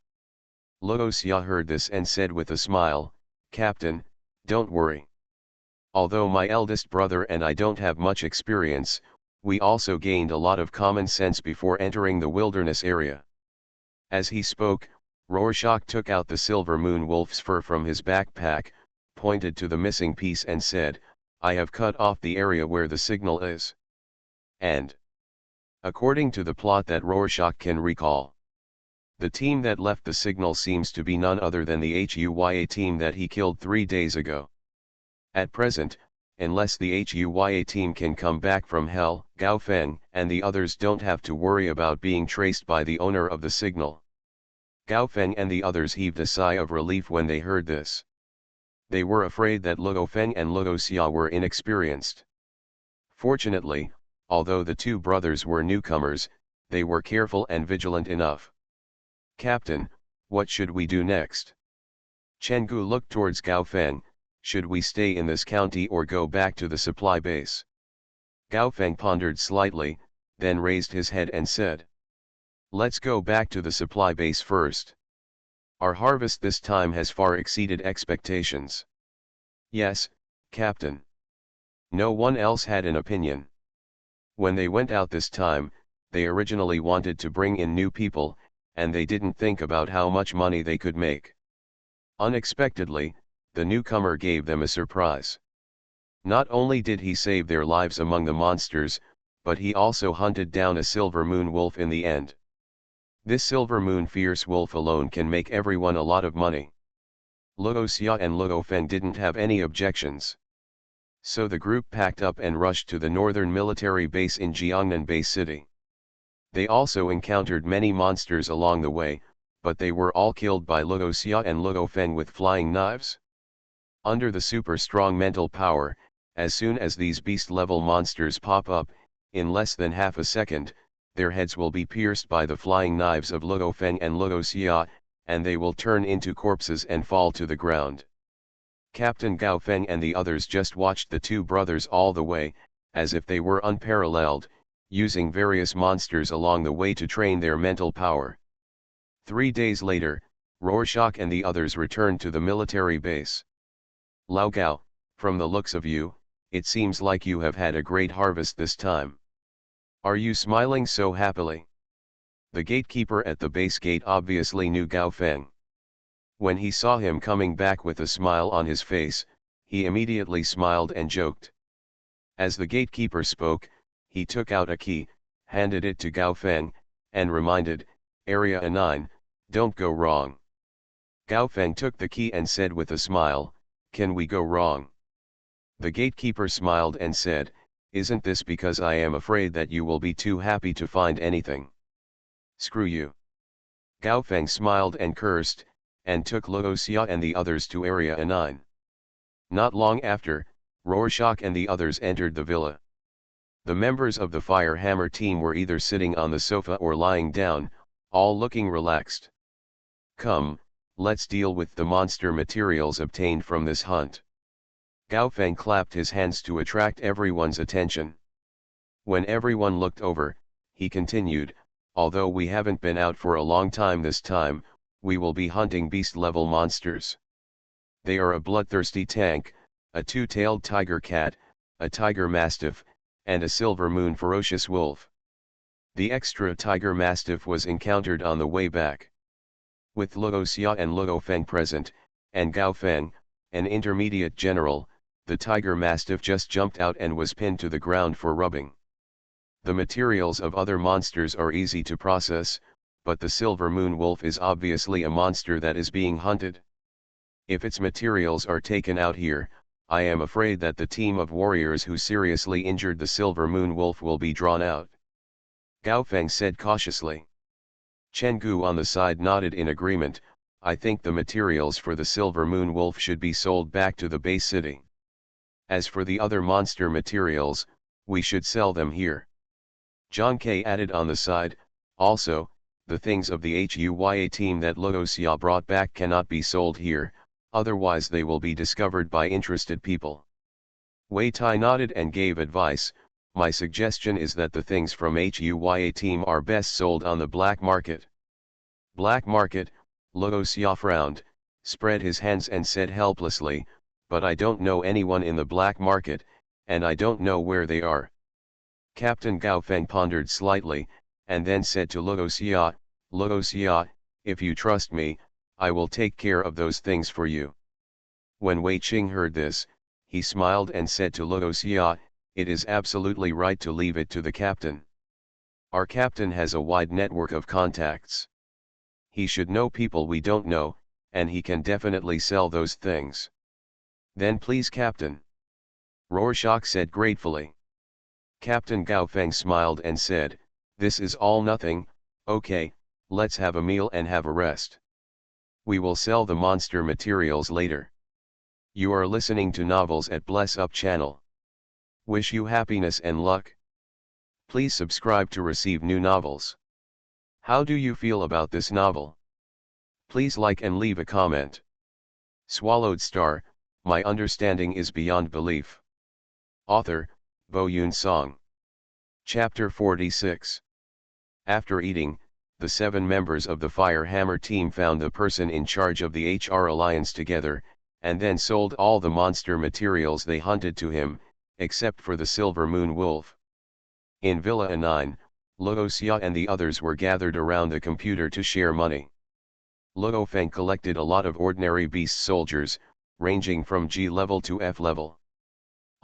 Luo Xia heard this and said with a smile, Captain, don't worry. Although my eldest brother and I don't have much experience, we also gained a lot of common sense before entering the wilderness area. As he spoke, Rorschach took out the Silver Moon Wolf's fur from his backpack, pointed to the missing piece and said, I have cut off the area where the signal is. And, according to the plot that Rorschach can recall, the team that left the signal seems to be none other than the HUYA team that he killed 3 days ago. At present, unless the HUYA team can come back from hell, Gao Feng and the others don't have to worry about being traced by the owner of the signal. Gao Feng and the others heaved a sigh of relief when they heard this. They were afraid that Luo Feng and Luo Xia were inexperienced. Fortunately, although the two brothers were newcomers, they were careful and vigilant enough. Captain, what should we do next? Chen Gu looked towards Gao Feng. Should we stay in this county or go back to the supply base? Gao Feng pondered slightly, then raised his head and said, let's go back to the supply base first. Our harvest this time has far exceeded expectations. Yes, Captain. No one else had an opinion. When they went out this time, they originally wanted to bring in new people, and they didn't think about how much money they could make. Unexpectedly, the newcomer gave them a surprise. Not only did he save their lives among the monsters, but he also hunted down a silver moon wolf in the end. This silver moon fierce wolf alone can make everyone a lot of money. Luo Xia and Luo Feng didn't have any objections. So the group packed up and rushed to the northern military base in Jiangnan Bay City. They also encountered many monsters along the way, but they were all killed by Luo Xia and Luo Feng with flying knives. Under the super strong mental power, as soon as these beast-level monsters pop up, in less than half a second, their heads will be pierced by the flying knives of Luo Feng and Luo Xia, and they will turn into corpses and fall to the ground. Captain Gao Feng and the others just watched the two brothers all the way, as if they were unparalleled, using various monsters along the way to train their mental power. 3 days later, Rorschach and the others returned to the military base. Lao Gao, from the looks of you, it seems like you have had a great harvest this time. Are you smiling so happily? The gatekeeper at the base gate obviously knew Gao Feng. When he saw him coming back with a smile on his face, he immediately smiled and joked. As the gatekeeper spoke, he took out a key, handed it to Gao Feng, and reminded, Area 9, don't go wrong. Gao Feng took the key and said with a smile, can we go wrong? The gatekeeper smiled and said, isn't this because I am afraid that you will be too happy to find anything? Screw you. Gao Feng smiled and cursed, and took Luo Xia and the others to Area 9. Not long after, Rorschach and the others entered the villa. The members of the Fire Hammer team were either sitting on the sofa or lying down, all looking relaxed. Come, let's deal with the monster materials obtained from this hunt. Gao Feng clapped his hands to attract everyone's attention. When everyone looked over, he continued, although we haven't been out for a long time this time, we will be hunting beast-level monsters. They are a bloodthirsty tank, a two-tailed tiger cat, a tiger mastiff, and a silver moon ferocious wolf. The extra tiger mastiff was encountered on the way back. With Luo Xia and Luo Feng present, and Gao Feng, an intermediate general, the tiger mastiff just jumped out and was pinned to the ground for rubbing. The materials of other monsters are easy to process, but the silver moon wolf is obviously a monster that is being hunted. If its materials are taken out here, I am afraid that the team of warriors who seriously injured the silver moon wolf will be drawn out. Gao Feng said cautiously. Chen Gu on the side nodded in agreement. I think the materials for the silver moon wolf should be sold back to the base city. As for the other monster materials, we should sell them here. John K added on the side, also, the things of the HUYA team that Luo Xia brought back cannot be sold here, otherwise they will be discovered by interested people. Wei Tai nodded and gave advice. My suggestion is that the things from HUYA team are best sold on the black market. Black market, Luo Xia frowned, spread his hands and said helplessly, but I don't know anyone in the black market, and I don't know where they are. Captain Gao Feng pondered slightly, and then said to Luo Xia, if you trust me, I will take care of those things for you. When Wei Qing heard this, he smiled and said to Luo Xia, it is absolutely right to leave it to the captain. Our captain has a wide network of contacts. He should know people we don't know, and he can definitely sell those things. Then please Captain. Rorschach said gratefully. Captain Gao Feng smiled and said, this is all nothing, okay, let's have a meal and have a rest. We will sell the monster materials later. You are listening to Novels at Bless Up channel. Wish you happiness and luck. Please subscribe to receive new novels. How do you feel about this novel? Please like and leave a comment. Swallowed Star, my understanding is beyond belief. Author, Bo Yun Song. Chapter 46. After eating, the 7 members of the Fire Hammer team found the person in charge of the HR Alliance together, and then sold all the monster materials they hunted to him, except for the Silver Moon Wolf. In Villa A9, Luoxia and the others were gathered around the computer to share money. Luo Feng collected a lot of ordinary beast soldiers, ranging from G level to F level.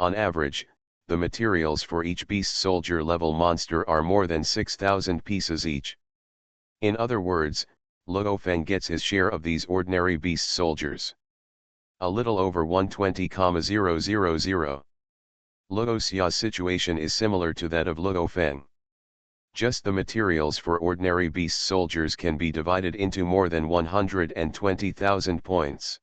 On average, the materials for each beast soldier level monster are more than 6,000 pieces each. In other words, Luo Feng gets his share of these ordinary beast soldiers. A little over 120,000. Luoxia's situation is similar to that of Luo Feng. Just the materials for ordinary beast soldiers can be divided into more than 120,000 points.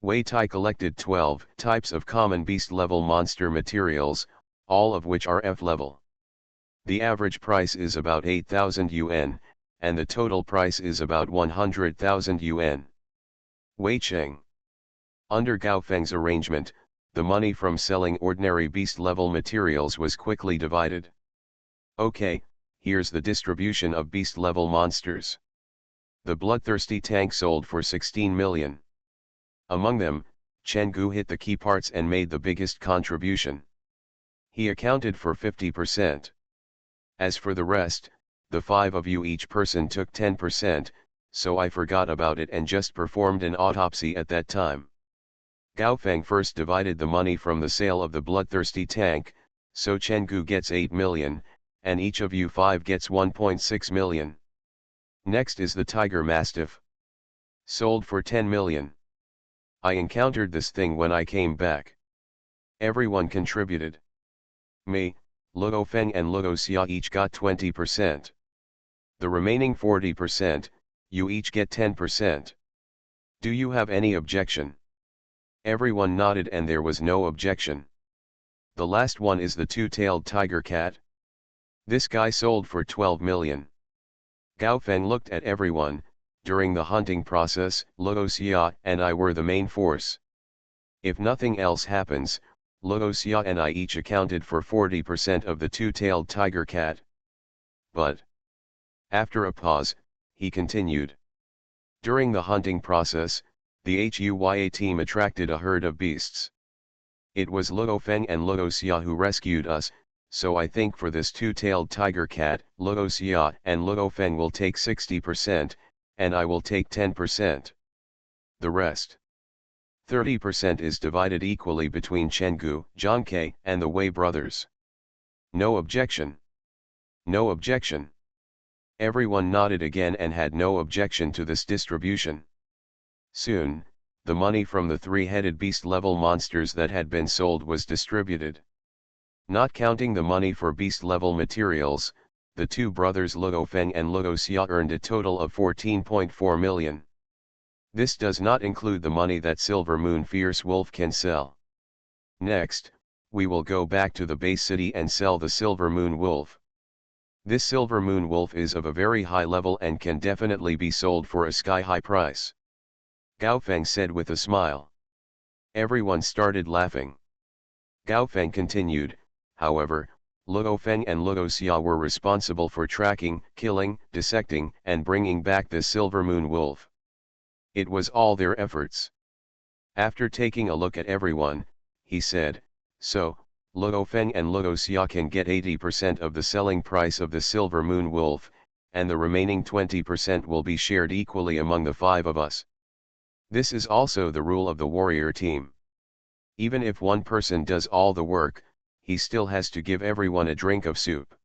Wei Tai collected 12 types of common beast level monster materials, all of which are F level. The average price is about 8,000 yuan, and the total price is about 100,000 yuan. Wei Cheng. Under Gao Feng's arrangement, the money from selling ordinary beast level materials was quickly divided. Okay, here's the distribution of beast level monsters. The bloodthirsty tank sold for 16 million. Among them, Chen Gu hit the key parts and made the biggest contribution. He accounted for 50%. As for the rest, the 5 of you each person took 10%, so I forgot about it and just performed an autopsy at that time. Gao Feng first divided the money from the sale of the bloodthirsty tank, so Chen Gu gets 8 million, and each of you 5 gets 1.6 million. Next is the Tiger Mastiff. Sold for 10 million. I encountered this thing when I came back. Everyone contributed. Me, Luo Feng and Luoxia each got 20%. The remaining 40%, you each get 10%. Do you have any objection? Everyone nodded and there was no objection. The last one is the two-tailed tiger cat. This guy sold for 12 million. Gao Feng looked at everyone. During the hunting process, Luoxia and I were the main force. If nothing else happens, Luoxia and I each accounted for 40% of the two-tailed tiger cat. But after a pause, he continued. During the hunting process, the HUYA team attracted a herd of beasts. It was Luo Feng and Luoxia who rescued us, so I think for this two-tailed tiger cat, Luoxia and Luo Feng will take 60%, and I will take 10%. The rest, 30%, is divided equally between Chen Gu, Zhang Ke, and the Wei brothers. No objection. No objection. Everyone nodded again and had no objection to this distribution. Soon, the money from the 3-headed beast-level monsters that had been sold was distributed. Not counting the money for beast-level materials, the two brothers Luo Feng and Luoxia earned a total of 14.4 million. This does not include the money that Silver Moon Fierce Wolf can sell. Next, we will go back to the base city and sell the Silver Moon Wolf. This Silver Moon Wolf is of a very high level and can definitely be sold for a sky-high price. Gao Feng said with a smile. Everyone started laughing. Gao Feng continued, however, Luo Feng and Luoxia were responsible for tracking, killing, dissecting, and bringing back the Silver Moon Wolf. It was all their efforts. After taking a look at everyone, he said, so, Luo Feng and Luoxia can get 80% of the selling price of the Silver Moon Wolf, and the remaining 20% will be shared equally among the 5 of us. This is also the rule of the warrior team. Even if one person does all the work, he still has to give everyone a drink of soup.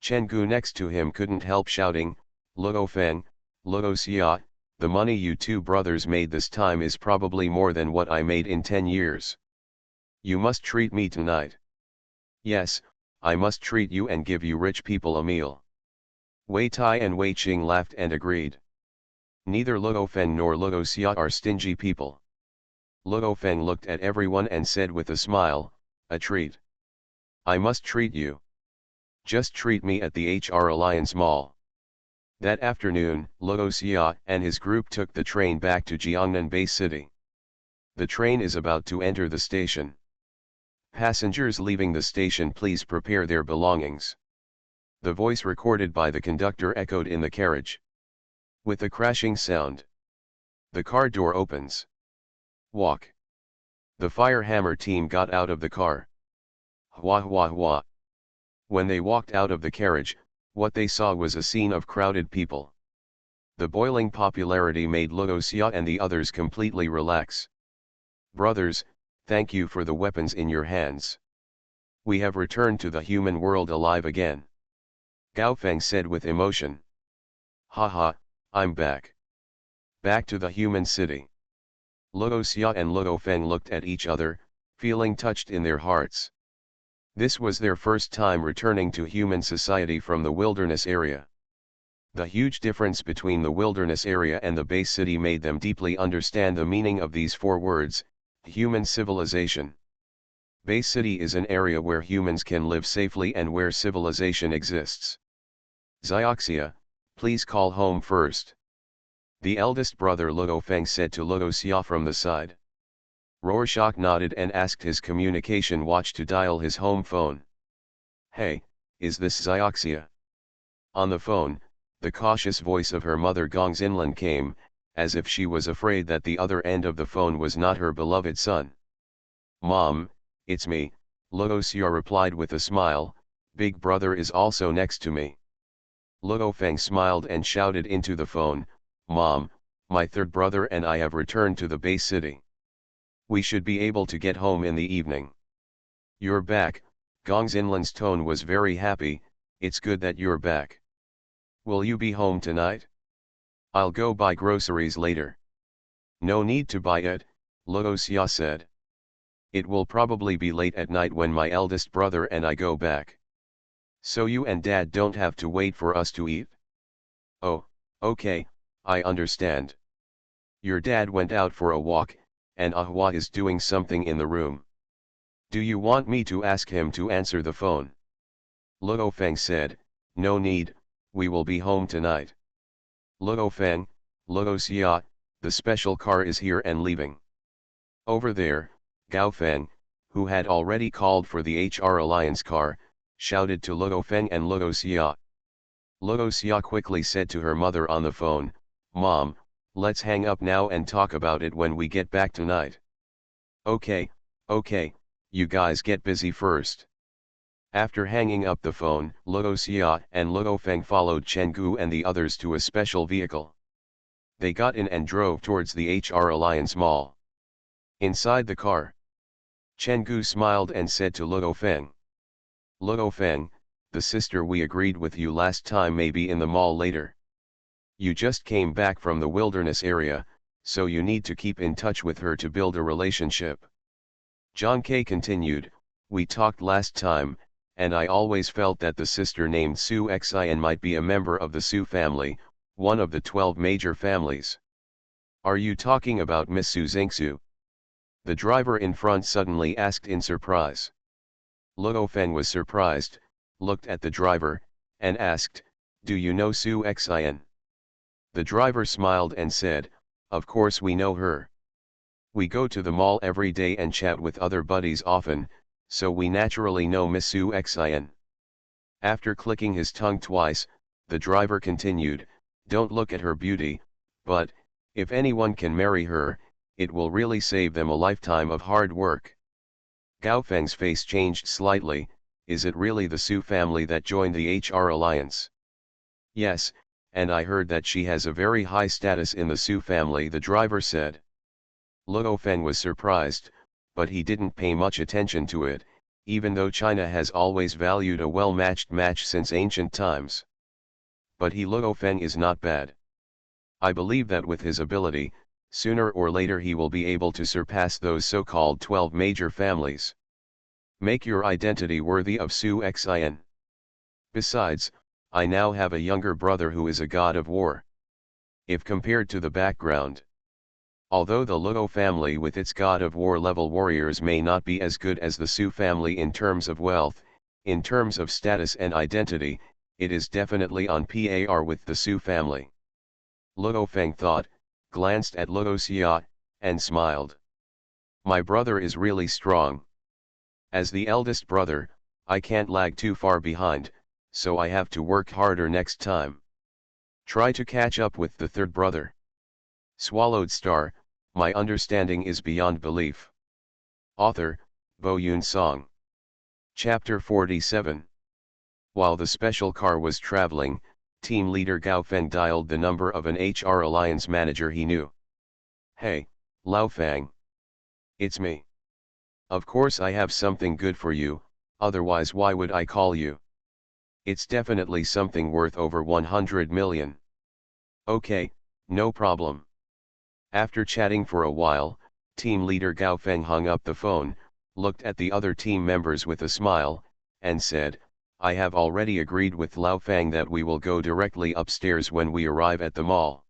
Chen Gu next to him couldn't help shouting, Luo Feng, Luoxia, the money you two brothers made this time is probably more than what I made in 10 years. You must treat me tonight. Yes, I must treat you and give you rich people a meal. Wei Tai and Wei Qing laughed and agreed. Neither Luo Feng nor Luoxia are stingy people. Luo Feng looked at everyone and said with a smile, a treat. I must treat you. Just treat me at the HR Alliance Mall. That afternoon, Luoxia and his group took the train back to Jiangnan Base City. The train is about to enter the station. Passengers leaving the station, please prepare their belongings. The voice recorded by the conductor echoed in the carriage. With a crashing sound, the car door opens. Walk. The Firehammer team got out of the car. Hua hua hua. When they walked out of the carriage, what they saw was a scene of crowded people. The boiling popularity made Luoxia and the others completely relax. Brothers, thank you for the weapons in your hands. We have returned to the human world alive again. Gaofeng said with emotion. Haha, I'm back. Back to the human city. Luoxia and Luofeng looked at each other, feeling touched in their hearts. This was their first time returning to human society from the wilderness area. The huge difference between the wilderness area and the base city made them deeply understand the meaning of these four words: human civilization. Base city is an area where humans can live safely and where civilization exists. Zioxia, please call home first. The eldest brother Luofeng said to Luoxia from the side. Rorschach nodded and asked his communication watch to dial his home phone. Hey, is this Zioxia? On the phone, the cautious voice of her mother Gong Xinlan came, as if she was afraid that the other end of the phone was not her beloved son. Mom, it's me, Luoxia replied with a smile. Big brother is also next to me. Luofeng smiled and shouted into the phone, Mom, my third brother and I have returned to the base city. We should be able to get home in the evening. You're back. Gong Xinlan's tone was very happy. It's good that you're back. Will you be home tonight? I'll go buy groceries later. No need to buy it, Luoxia said. It will probably be late at night when my eldest brother and I go back. So you and Dad don't have to wait for us to eat? Oh, okay, I understand. Your dad went out for a walk, and Ahua is doing something in the room. Do you want me to ask him to answer the phone? Luofeng said, no need, we will be home tonight. Luofeng, Luoxia, the special car is here and leaving. Over there, Gaofeng, who had already called for the HR Alliance car, shouted to Luofeng and Luoxia. Luoxia quickly said to her mother on the phone, Mom, let's hang up now and talk about it when we get back tonight. Okay, you guys get busy first. After hanging up the phone, Luoxia and Luofeng followed Chenggu and the others to a special vehicle. They got in and drove towards the HR Alliance Mall. Inside the car, Chenggu smiled and said to Luofeng. Luofeng, the sister we agreed with you last time may be in the mall later. You just came back from the wilderness area, so you need to keep in touch with her to build a relationship. John K. continued, we talked last time, and I always felt that the sister named Su Xin might be a member of the Su family, one of the 12 major families. Are you talking about Miss Su Xingsu? The driver in front suddenly asked in surprise. Luofeng was surprised, looked at the driver, and asked, do you know Su Xin? The driver smiled and said, of course we know her. We go to the mall every day and chat with other buddies often, so we naturally know Miss Su Xin. After clicking his tongue twice, the driver continued, don't look at her beauty, but, if anyone can marry her, it will really save them a lifetime of hard work. Gaofeng's face changed slightly. Is it really the Su family that joined the HR Alliance? Yes, and I heard that she has a very high status in the Su family, the driver said. Luofeng was surprised, but he didn't pay much attention to it, even though China has always valued a well-matched match since ancient times. But Luofeng is not bad. I believe that with his ability, sooner or later he will be able to surpass those so-called 12 major families. Make your identity worthy of Su Xin. Besides, I now have a younger brother who is a god of war. If compared to the background, although the Luo family with its god of war level warriors may not be as good as the Su family in terms of wealth, in terms of status and identity, it is definitely on par with the Su family. Luofeng thought, glanced at Luoxia, and smiled. My brother is really strong. As the eldest brother, I can't lag too far behind, so I have to work harder next time. Try to catch up with the third brother. Swallowed Star, my understanding is beyond belief. Author, Bo Yoon Song. Chapter 47. While the special car was traveling, team leader Gao Feng dialed the number of an HR Alliance manager he knew. Hey, Lao Fang. It's me. Of course I have something good for you, otherwise why would I call you? It's definitely something worth over 100 million. Okay, no problem. After chatting for a while, team leader Gao Feng hung up the phone, looked at the other team members with a smile, and said, I have already agreed with Lao Fang that we will go directly upstairs when we arrive at the mall.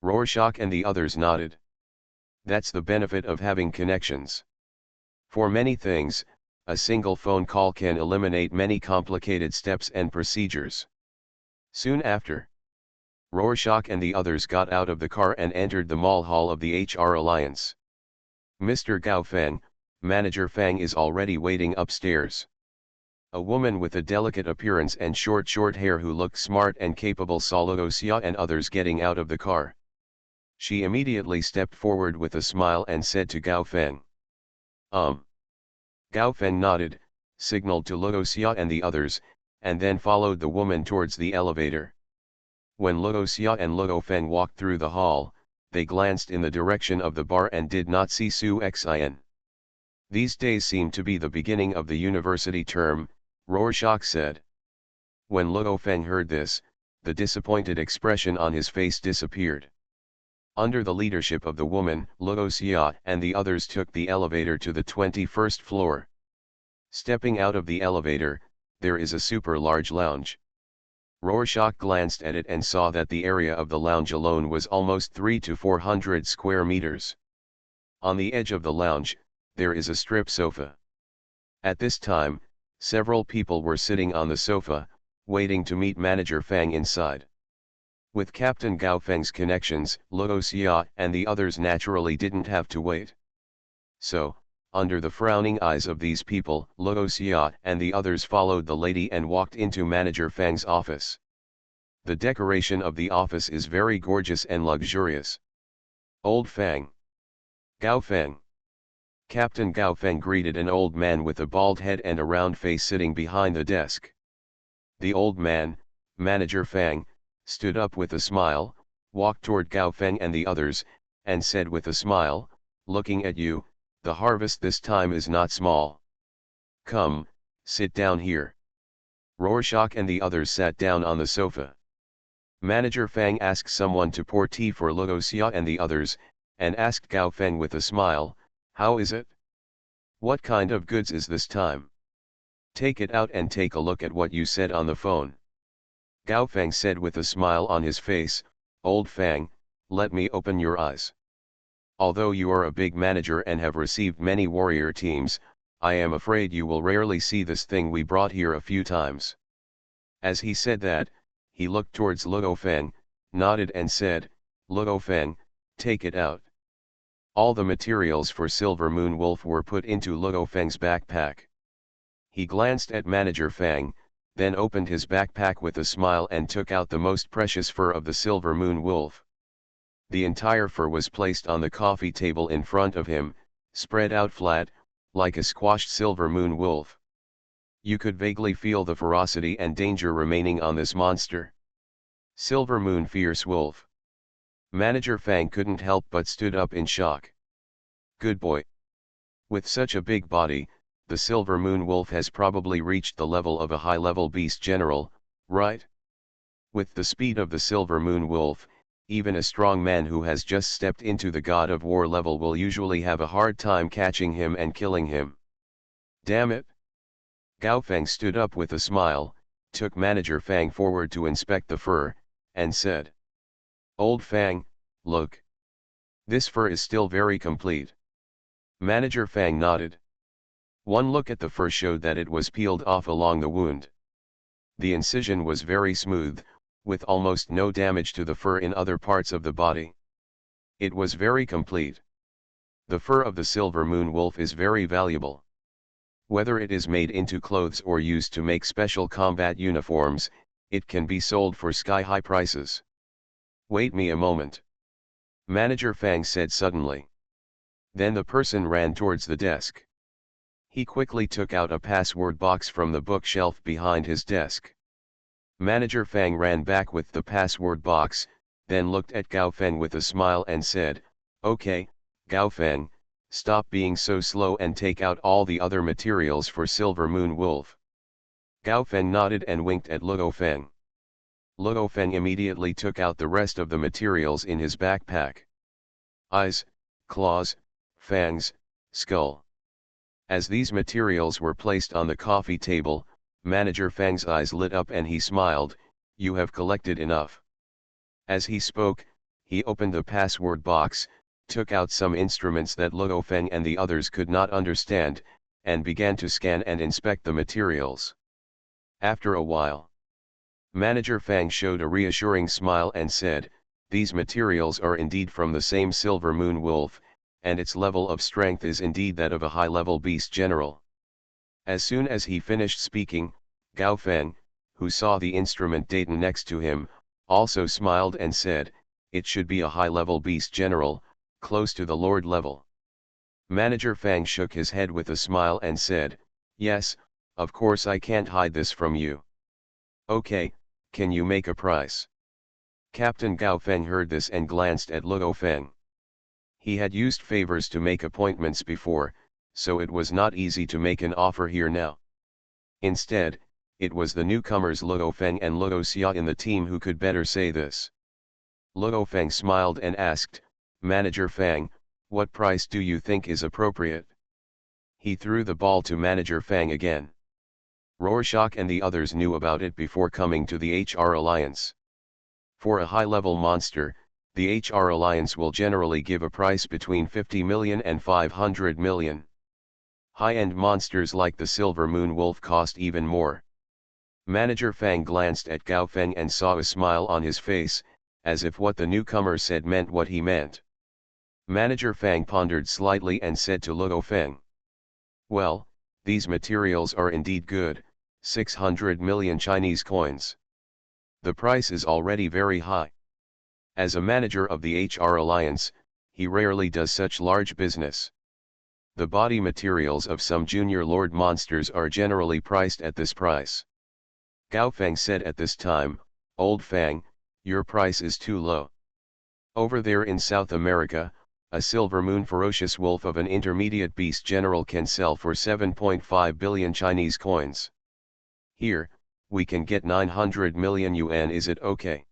Rorschach and the others nodded. That's the benefit of having connections. For many things, a single phone call can eliminate many complicated steps and procedures. Soon after, Rorschach and the others got out of the car and entered the mall hall of the HR Alliance. Mr. Gao Feng, Manager Fang is already waiting upstairs. A woman with a delicate appearance and short hair who looked smart and capable saw Luo Xia and others getting out of the car. She immediately stepped forward with a smile and said to Gao Feng. Gao Feng nodded, signaled to Luo Xia and the others, and then followed the woman towards the elevator. When Luo Xia and Luo Feng walked through the hall, they glanced in the direction of the bar and did not see Su Xin. These days seem to be the beginning of the university term, Rorschach said. When Luo Feng heard this, the disappointed expression on his face disappeared. Under the leadership of the woman, Luo Xia and the others took the elevator to the 21st floor. Stepping out of the elevator, there is a super large lounge. Rorschach glanced at it and saw that the area of the lounge alone was almost 300 to 400 square meters. On the edge of the lounge, there is a strip sofa. At this time, several people were sitting on the sofa, waiting to meet Manager Fang inside. With Captain Gao Feng's connections, Luo Xia and the others naturally didn't have to wait. So, under the frowning eyes of these people, Luo Xia and the others followed the lady and walked into Manager Fang's office. The decoration of the office is very gorgeous and luxurious. Old Fang. Gao Feng. Captain Gao Feng greeted an old man with a bald head and a round face sitting behind the desk. The old man, Manager Fang, stood up with a smile, walked toward Gao Feng and the others, and said with a smile, looking at you, the harvest this time is not small. Come, sit down here. Rorschach and the others sat down on the sofa. Manager Fang asked someone to pour tea for Luo Xia and the others, and asked Gao Feng with a smile, how is it? What kind of goods is this time? Take it out and take a look at what you said on the phone. Gao Feng said with a smile on his face, Old Fang, let me open your eyes. Although you are a big manager and have received many warrior teams, I am afraid you will rarely see this thing we brought here a few times. As he said that, he looked towards Luo Feng, nodded and said, Luo Feng, take it out. All the materials for Silver Moon Wolf were put into Luo Feng's backpack. He glanced at Manager Fang, then opened his backpack with a smile and took out the most precious fur of the Silver Moon Wolf. The entire fur was placed on the coffee table in front of him, spread out flat, like a squashed Silver Moon Wolf. You could vaguely feel the ferocity and danger remaining on this monster. Silver Moon Fierce Wolf. Manager Fang couldn't help but stood up in shock. Good boy. With such a big body, the Silver Moon Wolf has probably reached the level of a high-level beast general, right? With the speed of the Silver Moon Wolf, even a strong man who has just stepped into the God of War level will usually have a hard time catching him and killing him. Damn it! Gao Feng stood up with a smile, took Manager Fang forward to inspect the fur, and said, Old Fang, look. This fur is still very complete. Manager Fang nodded. One look at the fur showed that it was peeled off along the wound. The incision was very smooth, with almost no damage to the fur in other parts of the body. It was very complete. The fur of the Silver Moon Wolf is very valuable. Whether it is made into clothes or used to make special combat uniforms, it can be sold for sky-high prices. Wait me a moment. Manager Fang said suddenly. Then the person ran towards the desk. He quickly took out a password box from the bookshelf behind his desk. Manager Fang ran back with the password box, then looked at Gao Feng with a smile and said, "Okay, Gao Feng, stop being so slow and take out all the other materials for Silver Moon Wolf." Gao Feng nodded and winked at Luo Feng. Luo Feng immediately took out the rest of the materials in his backpack. Eyes, claws, fangs, skull. As these materials were placed on the coffee table, Manager Fang's eyes lit up and he smiled, "You have collected enough." As he spoke, he opened the password box, took out some instruments that Luo Feng and the others could not understand, and began to scan and inspect the materials. After a while, Manager Fang showed a reassuring smile and said, "These materials are indeed from the same Silver Moon Wolf, and its level of strength is indeed that of a high-level beast general." As soon as he finished speaking, Gao Feng, who saw the instrument data next to him, also smiled and said, "It should be a high-level beast general, close to the Lord level." Manager Fang shook his head with a smile and said, "Yes, of course I can't hide this from you." "Okay, can you make a price?" Captain Gao Feng heard this and glanced at Luo Feng. He had used favors to make appointments before, so it was not easy to make an offer here now. Instead, it was the newcomers Luo Feng and Luo Xia in the team who could better say this. Luo Feng smiled and asked, "Manager Fang, what price do you think is appropriate?" He threw the ball to Manager Fang again. Rorschach and the others knew about it before coming to the HR Alliance. For a high-level monster, the HR Alliance will generally give a price between 50 million and 500 million. High-end monsters like the Silver Moon Wolf cost even more. Manager Fang glanced at Gao Feng and saw a smile on his face, as if what the newcomer said meant what he meant. Manager Fang pondered slightly and said to Luo Feng, "Well, these materials are indeed good, 600 million Chinese coins. The price is already very high. As a manager of the HR Alliance, he rarely does such large business. The body materials of some junior lord monsters are generally priced at this price." Gao Feng said at this time, "Old Fang, your price is too low. Over there in South America, a Silver Moon ferocious wolf of an intermediate beast general can sell for 7.5 billion Chinese coins. Here, we can get 900 million yuan. Is it okay?"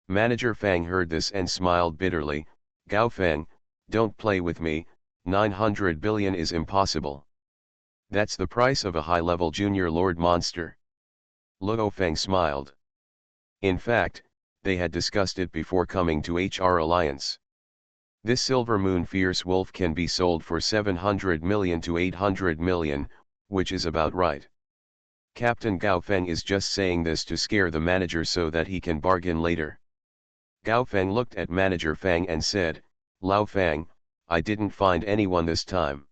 Manager Fang heard this and smiled bitterly. "Gao Feng, don't play with me, 900 billion is impossible. That's the price of a high-level junior lord monster." Luo Feng smiled. In fact, they had discussed it before coming to HR Alliance. This Silver Moon fierce wolf can be sold for 700 million to 800 million, which is about right. Captain Gao Feng is just saying this to scare the manager so that he can bargain later. Gao Feng looked at Manager Fang and said, "Lao Fang, I didn't find anyone this time.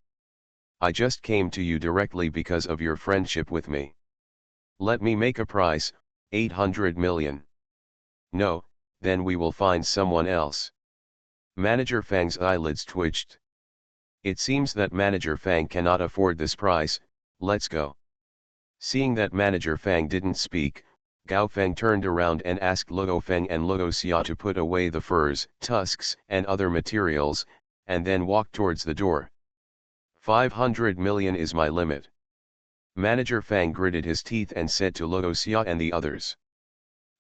I just came to you directly because of your friendship with me. Let me make a price, 800 million. No, then we will find someone else." Manager Fang's eyelids twitched. It seems that Manager Fang cannot afford this price. Let's go. Seeing that Manager Fang didn't speak, Gao Feng turned around and asked Luo Feng and Luo Xia to put away the furs, tusks and other materials, and then walked towards the door. 500 million is my limit. Manager Fang gritted his teeth and said to Luo Xia and the others.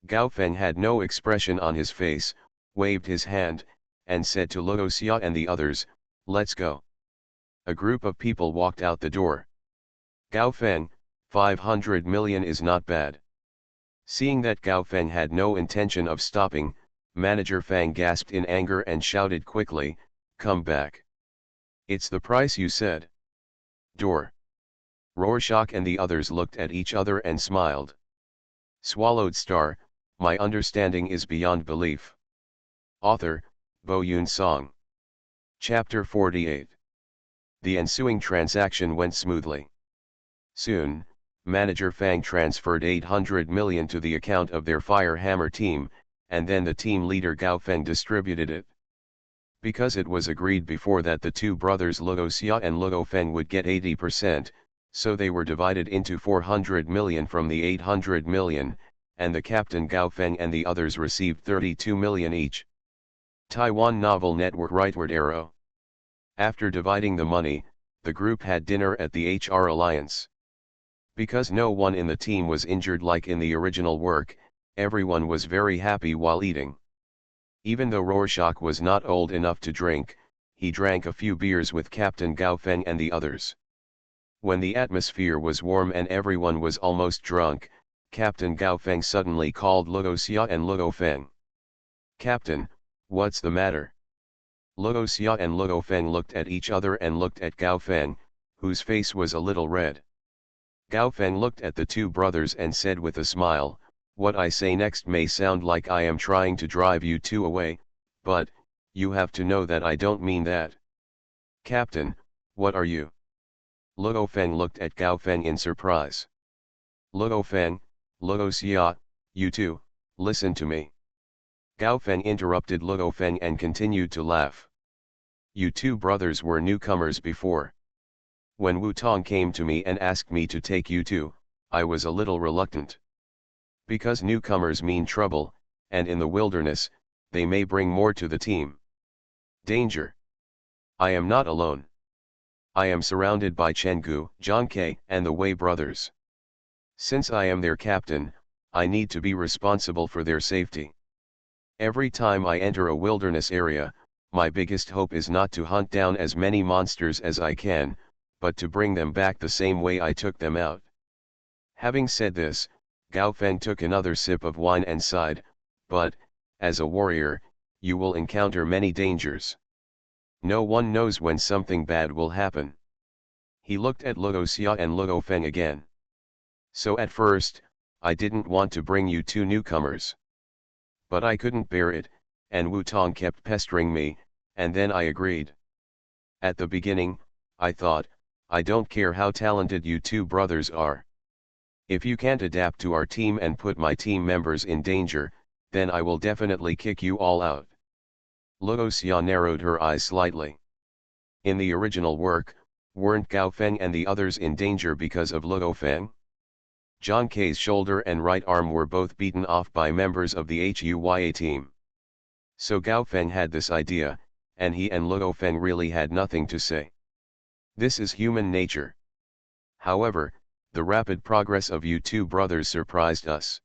Gao Feng had no expression on his face, waved his hand, and said to Luo Xia and the others, "Let's go." A group of people walked out the door. "Gao Feng, 500 million is not bad." Seeing that Gao Feng had no intention of stopping, Manager Fang gasped in anger and shouted quickly, "Come back. It's the price you said." Door. Rorschach and the others looked at each other and smiled. Swallowed Star, my understanding is beyond belief. Author, Bo Yun Song. Chapter 48. The ensuing transaction went smoothly. Soon, manager Fang transferred 800 million to the account of their Fire Hammer team, and then the team leader Gao Feng distributed it. Because it was agreed before that the two brothers Luo Xia and Luo Feng would get 80%, so they were divided into 400 million from the 800 million, and the captain Gao Feng and the others received 32 million each. Taiwan Novel Network Rightward Arrow. After dividing the money, the group had dinner at the HR Alliance. Because no one in the team was injured like in the original work, everyone was very happy while eating. Even though Rorschach was not old enough to drink, he drank a few beers with Captain Gao Feng and the others. When the atmosphere was warm and everyone was almost drunk, Captain Gao Feng suddenly called Luo Xia and Luo Feng. "Captain, what's the matter?" Luo Xia and Luo Feng looked at each other and looked at Gao Feng, whose face was a little red. Gao Feng looked at the two brothers and said with a smile, "What I say next may sound like I am trying to drive you two away, but, you have to know that I don't mean that." "Captain, what are you?" Luo Feng looked at Gao Feng in surprise. "Luo Feng, Luo Xia, you two, listen to me." Gao Feng interrupted Luo Feng and continued to laugh. "You two brothers were newcomers before. When Wu Tong came to me and asked me to take you two, I was a little reluctant. Because newcomers mean trouble, and in the wilderness, they may bring more to the team. Danger. I am not alone. I am surrounded by Chenggu, Zhang Ke, and the Wei brothers. Since I am their captain, I need to be responsible for their safety. Every time I enter a wilderness area, my biggest hope is not to hunt down as many monsters as I can, but to bring them back the same way I took them out." Having said this, Gao Feng took another sip of wine and sighed, "But, as a warrior, you will encounter many dangers. No one knows when something bad will happen." He looked at Luo Xia and Luo Feng again. "So at first, I didn't want to bring you two newcomers. But I couldn't bear it, and Wu Tong kept pestering me, and then I agreed. At the beginning, I thought, I don't care how talented you two brothers are. If you can't adapt to our team and put my team members in danger, then I will definitely kick you all out." Luo Xia narrowed her eyes slightly. In the original work, weren't Gao Feng and the others in danger because of Luo Feng? Zhang Ke's shoulder and right arm were both beaten off by members of the Huya team. So Gao Feng had this idea, and he and Luo Feng really had nothing to say. This is human nature. However, the rapid progress of you two brothers surprised us.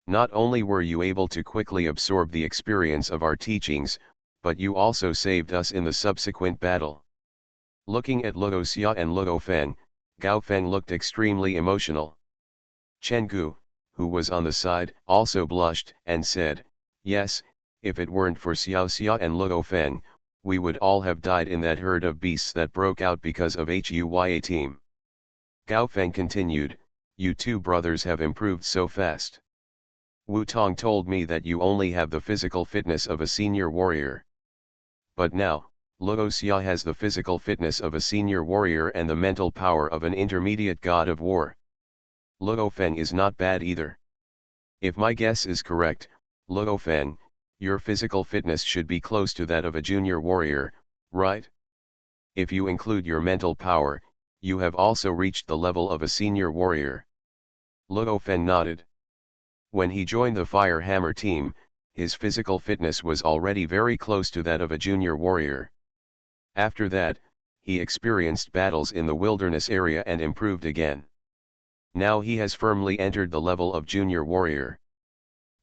Not only were you able to quickly absorb the experience of our teachings, but you also saved us in the subsequent battle. Looking at Luo Xia and Luo Feng, Gao Feng looked extremely emotional. Chenggu, who was on the side, also blushed and said, "Yes, if it weren't for Xiao Xia and Luo Feng, we would all have died in that herd of beasts that broke out because of Huya team." Gao Feng continued, "You two brothers have improved so fast. Wu Tong told me that you only have the physical fitness of a senior warrior. But now, Luo Xia has the physical fitness of a senior warrior and the mental power of an intermediate god of war. Luo Feng is not bad either. If my guess is correct, Luo Feng, your physical fitness should be close to that of a junior warrior, right? If you include your mental power, you have also reached the level of a senior warrior." Luo Feng nodded. When he joined the Fire Hammer team, his physical fitness was already very close to that of a junior warrior. After that, he experienced battles in the wilderness area and improved again. Now he has firmly entered the level of junior warrior.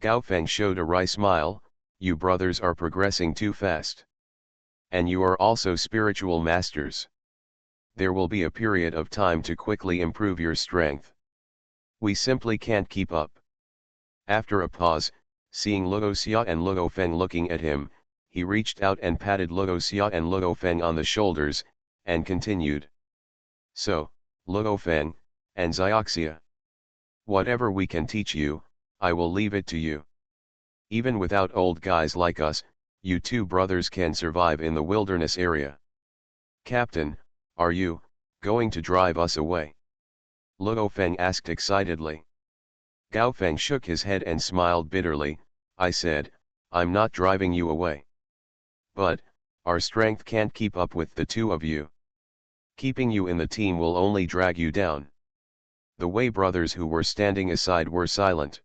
Gao Feng showed a wry smile, "You brothers are progressing too fast. And you are also spiritual masters. There will be a period of time to quickly improve your strength. We simply can't keep up." After a pause, seeing Luo Xia and Luo Feng looking at him, he reached out and patted Luo Xia and Luo Feng on the shoulders, and continued. "So, Luo Feng, and Xiaoxia, whatever we can teach you, I will leave it to you. Even without old guys like us, you two brothers can survive in the wilderness area. Captain, are you going to drive us away?" Luo Feng asked excitedly. Gao Feng shook his head and smiled bitterly. I said, I'm not driving you away. But, our strength can't keep up with the two of you. Keeping you in the team will only drag you down. The Wei brothers who were standing aside were silent.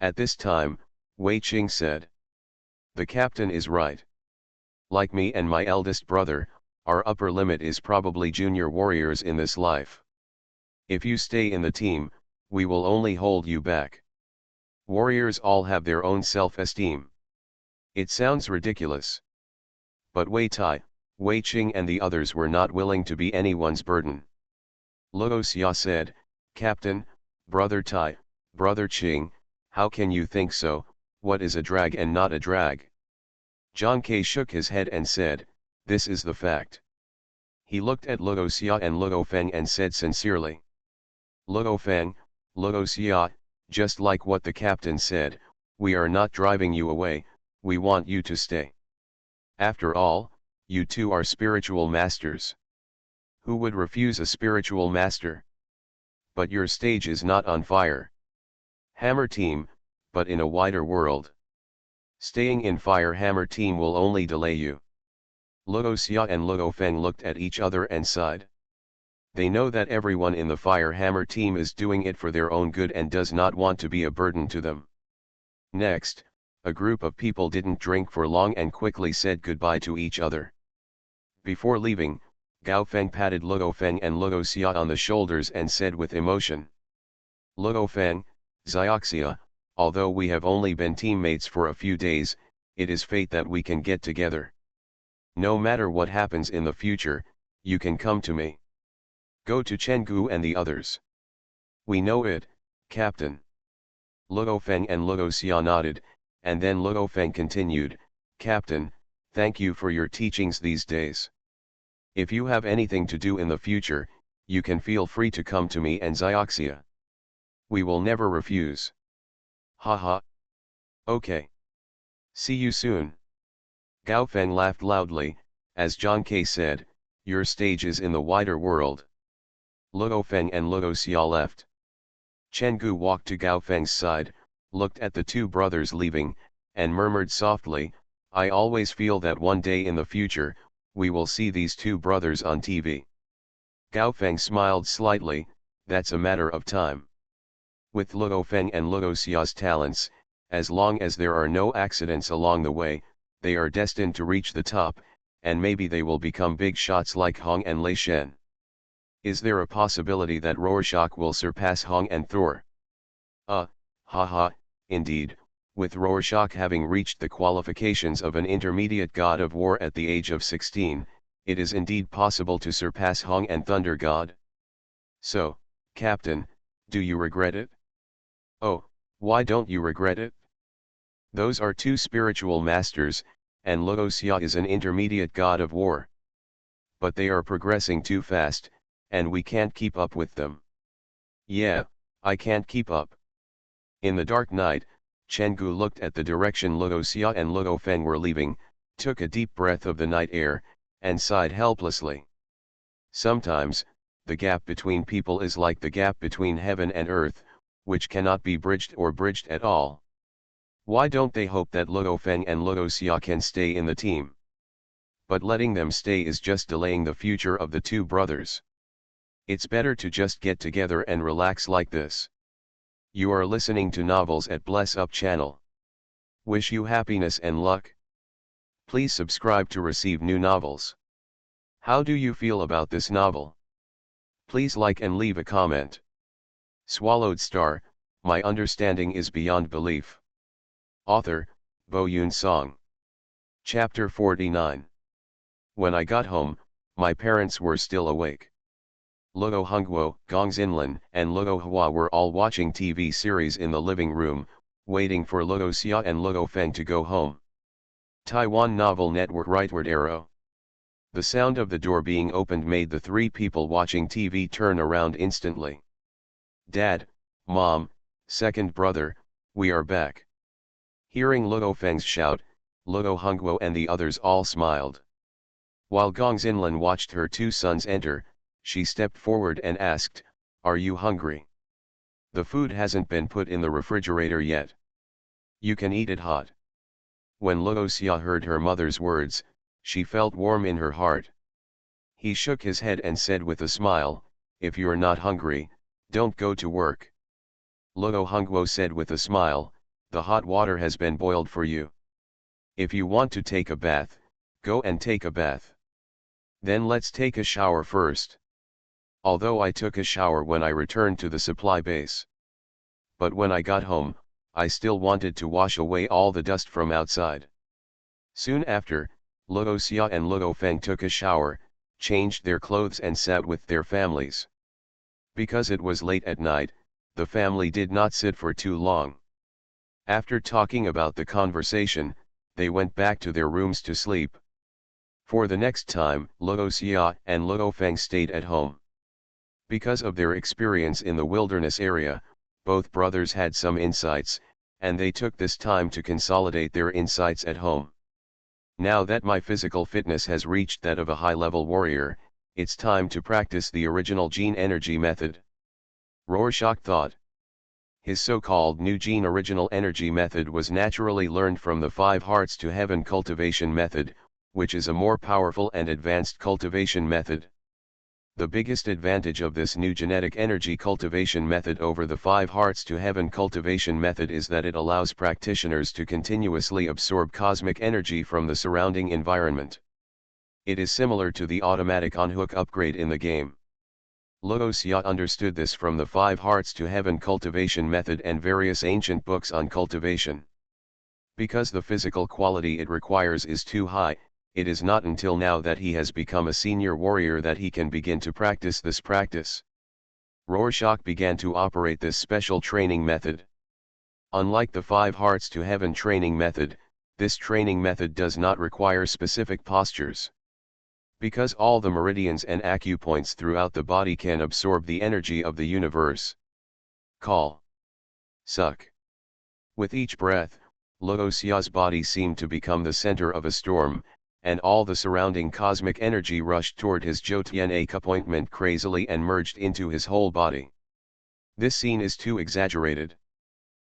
At this time, Wei Qing said. The captain is right. Like me and my eldest brother, our upper limit is probably junior warriors in this life. If you stay in the team, we will only hold you back. Warriors all have their own self-esteem. It sounds ridiculous. But Wei Tai, Wei Qing and the others were not willing to be anyone's burden. Luo Xia said, Captain, Brother Tai, Brother Qing, how can you think so? What is a drag and not a drag? Zhang Ke shook his head and said, this is the fact. He looked at Luo Xia and Luo Feng and said sincerely. Luo Feng, Luo Xia, just like what the captain said, we are not driving you away, we want you to stay. After all, you two are spiritual masters. Who would refuse a spiritual master? But your stage is not on fire. Hammer team, but in a wider world. Staying in Fire Hammer team will only delay you. Luo Xia and Luo Feng looked at each other and sighed. They know that everyone in the Fire Hammer team is doing it for their own good and does not want to be a burden to them. Next, a group of people didn't drink for long and quickly said goodbye to each other. Before leaving, Gao Feng patted Luo Feng and Luo Xia on the shoulders and said with emotion. Luo Feng, Xioxia, although we have only been teammates for a few days, it is fate that we can get together. No matter what happens in the future, you can come to me. Go to Chenggu and the others. We know it, Captain. Luo Feng and Luo Xia nodded, and then Luo Feng continued, Captain, thank you for your teachings these days. If you have anything to do in the future, you can feel free to come to me and Xioxia. We will never refuse. Haha. Okay. See you soon. Gao Feng laughed loudly, as Zhang Ke said, your stage is in the wider world. Luo Feng and Luo Xia left. Chenggu walked to Gao Feng's side, looked at the two brothers leaving, and murmured softly, I always feel that one day in the future, we will see these two brothers on TV. Gao Feng smiled slightly, that's a matter of time. With Luo Feng and Luo Xia's talents, as long as there are no accidents along the way, they are destined to reach the top, and maybe they will become big shots like Hong and Lei Shen. Is there a possibility that Rorschach will surpass Hong and Thor? Haha, indeed, with Rorschach having reached the qualifications of an intermediate god of war at the age of 16, it is indeed possible to surpass Hong and Thunder God. So, Captain, do you regret it? Oh, why don't you regret it? Those are two spiritual masters, and Luo Xia is an intermediate god of war. But they are progressing too fast, and we can't keep up with them. Yeah, I can't keep up. In the dark night, Chenggu looked at the direction Luo Xia and Luo Feng were leaving, took a deep breath of the night air, and sighed helplessly. Sometimes, the gap between people is like the gap between heaven and earth, which cannot be bridged or bridged at all. Why don't they hope that Luo Feng and Luo Xia can stay in the team? But letting them stay is just delaying the future of the two brothers. It's better to just get together and relax like this. You are listening to Novels at Bless Up channel. Wish you happiness and luck. Please subscribe to receive new novels. How do you feel about this novel? Please like and leave a comment. Swallowed Star, my understanding is beyond belief. Author, Bo Yun Song. Chapter 49. When I got home, my parents were still awake. Luo Hongguo, Gong Xinlan, and Luo Hua were all watching TV series in the living room, waiting for Luo Xia and Luo Feng to go home. Taiwan Novel Network Rightward Arrow. The sound of the door being opened made the three people watching TV turn around instantly. Dad, Mom, second brother, we are back. Hearing Luo Feng's shout, Luo Hongguo and the others all smiled. While Gong Xinlan watched her two sons enter, she stepped forward and asked, Are you hungry? The food hasn't been put in the refrigerator yet. You can eat it hot. When Luoxia heard her mother's words, she felt warm in her heart. He shook his head and said with a smile, "If you're not hungry, don't go to work." Luo Hongguo said with a smile, "The hot water has been boiled for you. If you want to take a bath, go and take a bath. Then let's take a shower first." Although I took a shower when I returned to the supply base. But when I got home, I still wanted to wash away all the dust from outside. Soon after, Luo Xia and Luo Feng took a shower, changed their clothes and sat with their families. Because it was late at night, the family did not sit for too long. After talking about the conversation, they went back to their rooms to sleep. For the next time, Luo Xia and Luo Feng stayed at home. Because of their experience in the wilderness area, both brothers had some insights, and they took this time to consolidate their insights at home. Now that my physical fitness has reached that of a high-level warrior, it's time to practice the original gene energy method. Rorschach thought. His so-called new gene original energy method was naturally learned from the 5 Hearts to Heaven cultivation method, which is a more powerful and advanced cultivation method. The biggest advantage of this new genetic energy cultivation method over the 5 Hearts to Heaven cultivation method is that it allows practitioners to continuously absorb cosmic energy from the surrounding environment. It is similar to the automatic on-hook upgrade in the game. Luo Xia understood this from the 5 Hearts to Heaven cultivation method and various ancient books on cultivation. Because the physical quality it requires is too high, it is not until now that he has become a senior warrior that he can begin to practice this practice. Rorschach began to operate this special training method. Unlike the 5 Hearts to Heaven training method, this training method does not require specific postures. Because all the meridians and acupoints throughout the body can absorb the energy of the universe. Call. Suck. With each breath, Luo Xia's body seemed to become the center of a storm, and all the surrounding cosmic energy rushed toward his Zhou acupointment crazily and merged into his whole body. This scene is too exaggerated.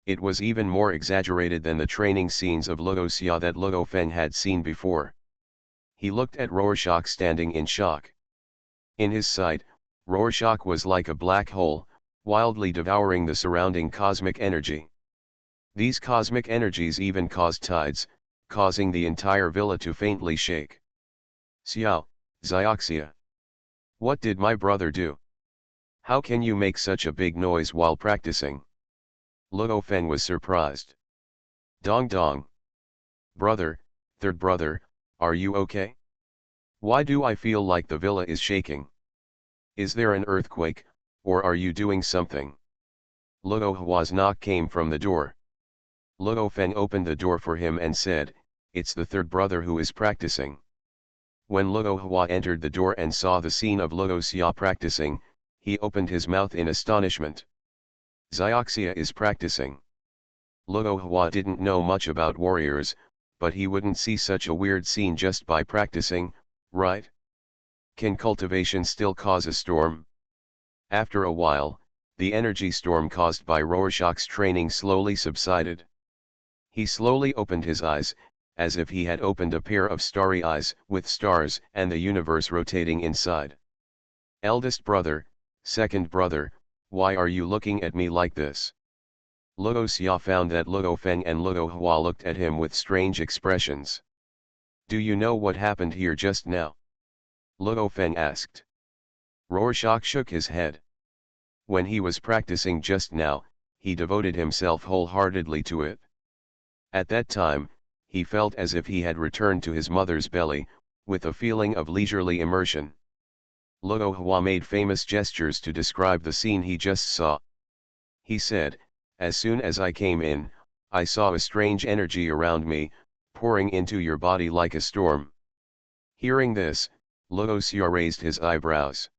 It was even more exaggerated than the training scenes of Luo Xia that Luo Feng had seen before. He looked at Rorschach standing in shock. In his sight, Rorschach was like a black hole, wildly devouring the surrounding cosmic energy. These cosmic energies even caused tides, causing the entire villa to faintly shake. Xiao, Xioxia. What did my brother do? How can you make such a big noise while practicing? Luo Feng was surprised. Dong dong. Brother, third brother, are you okay? Why do I feel like the villa is shaking? Is there an earthquake, or are you doing something? Luo Hua's knock came from the door. Luo Feng opened the door for him and said, "It's the third brother who is practicing." When Luo Hua entered the door and saw the scene of Luo Xia practicing, he opened his mouth in astonishment. Xioxia is practicing. Luo Hua didn't know much about warriors, but he wouldn't see such a weird scene just by practicing, right? Can cultivation still cause a storm? After a while, the energy storm caused by Rorschach's training slowly subsided. He slowly opened his eyes, as if he had opened a pair of starry eyes with stars and the universe rotating inside. Eldest brother, second brother, why are you looking at me like this? Luo Xia found that Luo Feng and Luo Hua looked at him with strange expressions. Do you know what happened here just now? Luo Feng asked. Rorschach shook his head. When he was practicing just now, he devoted himself wholeheartedly to it. At that time, he felt as if he had returned to his mother's belly, with a feeling of leisurely immersion. Luo Hua made famous gestures to describe the scene he just saw. He said, "As soon as I came in, I saw a strange energy around me, pouring into your body like a storm." Hearing this, Luo Xia raised his eyebrows.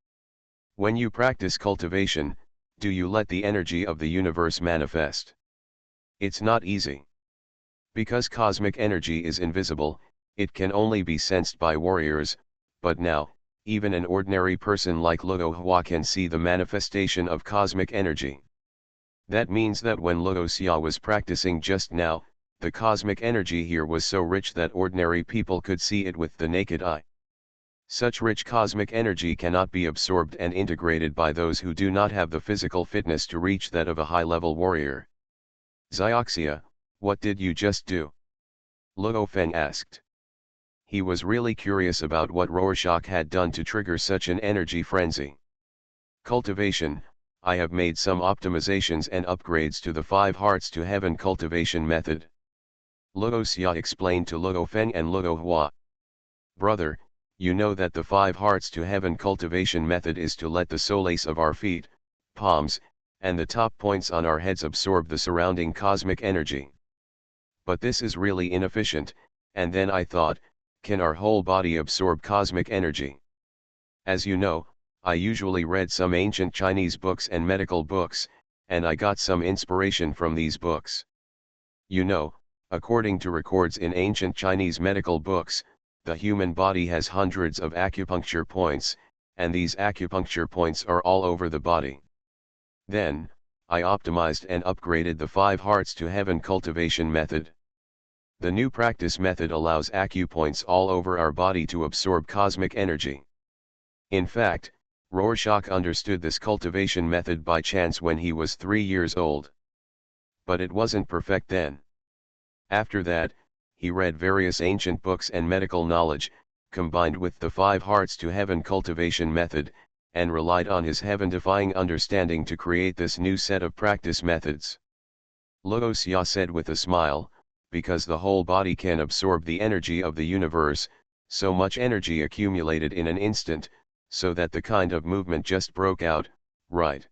When you practice cultivation, do you let the energy of the universe manifest? It's not easy. Because cosmic energy is invisible, it can only be sensed by warriors, but now, Even an ordinary person like Luo Hua can see the manifestation of cosmic energy. That means that when Luo Xia was practicing just now, the cosmic energy here was so rich that ordinary people could see it with the naked eye. Such rich cosmic energy cannot be absorbed and integrated by those who do not have the physical fitness to reach that of a high-level warrior. Xioxia, what did you just do? Luo Feng asked. He was really curious about what Rorschach had done to trigger such an energy frenzy. Cultivation, I have made some optimizations and upgrades to the 5 Hearts to Heaven cultivation method. Luo Xia explained to Luo Feng and Luo Hua. Brother, you know that the 5 Hearts to Heaven cultivation method is to let the solace of our feet, palms, and the top points on our heads absorb the surrounding cosmic energy. But this is really inefficient, and then I thought, can our whole body absorb cosmic energy? As you know, I usually read some ancient Chinese books and medical books, and I got some inspiration from these books. You know, according to records in ancient Chinese medical books, the human body has hundreds of acupuncture points, and these acupuncture points are all over the body. Then, I optimized and upgraded the 5 Hearts to Heaven cultivation method. The new practice method allows acupoints all over our body to absorb cosmic energy. In fact, Rorschach understood this cultivation method by chance when he was 3 years old. But it wasn't perfect then. After that, he read various ancient books and medical knowledge, combined with the 5 Hearts to Heaven cultivation method, and relied on his heaven-defying understanding to create this new set of practice methods. Luo Xia said with a smile, because the whole body can absorb the energy of the universe, so much energy accumulated in an instant, so that the kind of movement just broke out, right?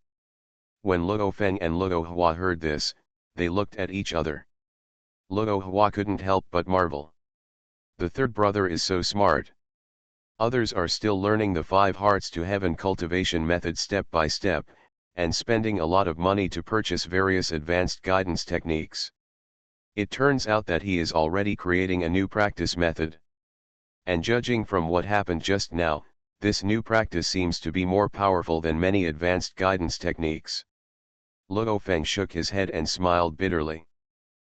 When Luo Feng and Luo Hua heard this, they looked at each other. Luo Hua couldn't help but marvel. The third brother is so smart. Others are still learning the 5 Hearts to Heaven cultivation method step by step, and spending a lot of money to purchase various advanced guidance techniques. It turns out that he is already creating a new practice method. And judging from what happened just now, this new practice seems to be more powerful than many advanced guidance techniques. Luo Feng shook his head and smiled bitterly.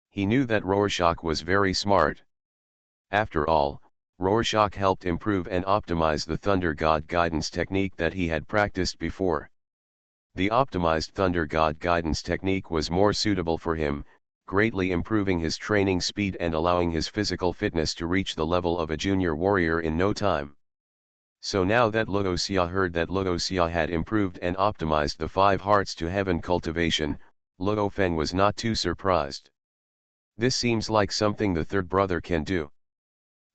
He knew that Rorschach was very smart. After all, Rorschach helped improve and optimize the Thunder God guidance technique that he had practiced before. The optimized Thunder God guidance technique was more suitable for him, greatly improving his training speed and allowing his physical fitness to reach the level of a junior warrior in no time. So now that Luo Xia heard that Luo Xia had improved and optimized the 5 Hearts to Heaven cultivation, Luo Feng was not too surprised. This seems like something the third brother can do.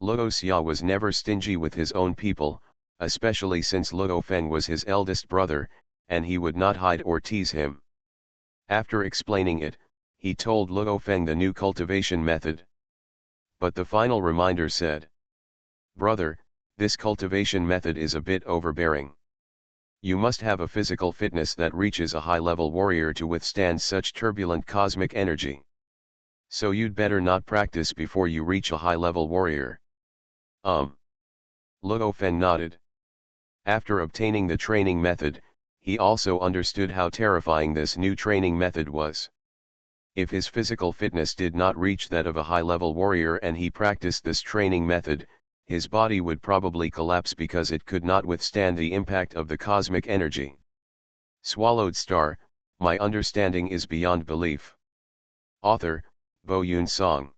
Luo Xia was never stingy with his own people, especially since Luo Feng was his eldest brother, and he would not hide or tease him. After explaining it, he told Luo Feng the new cultivation method. But the final reminder said, "Brother, this cultivation method is a bit overbearing. You must have a physical fitness that reaches a high-level warrior to withstand such turbulent cosmic energy. So you'd better not practice before you reach a high-level warrior." Luo Feng nodded. After obtaining the training method, he also understood how terrifying this new training method was. If his physical fitness did not reach that of a high-level warrior and he practiced this training method, his body would probably collapse because it could not withstand the impact of the cosmic energy. Swallowed Star, my understanding is beyond belief. Author, Bo Yun Song.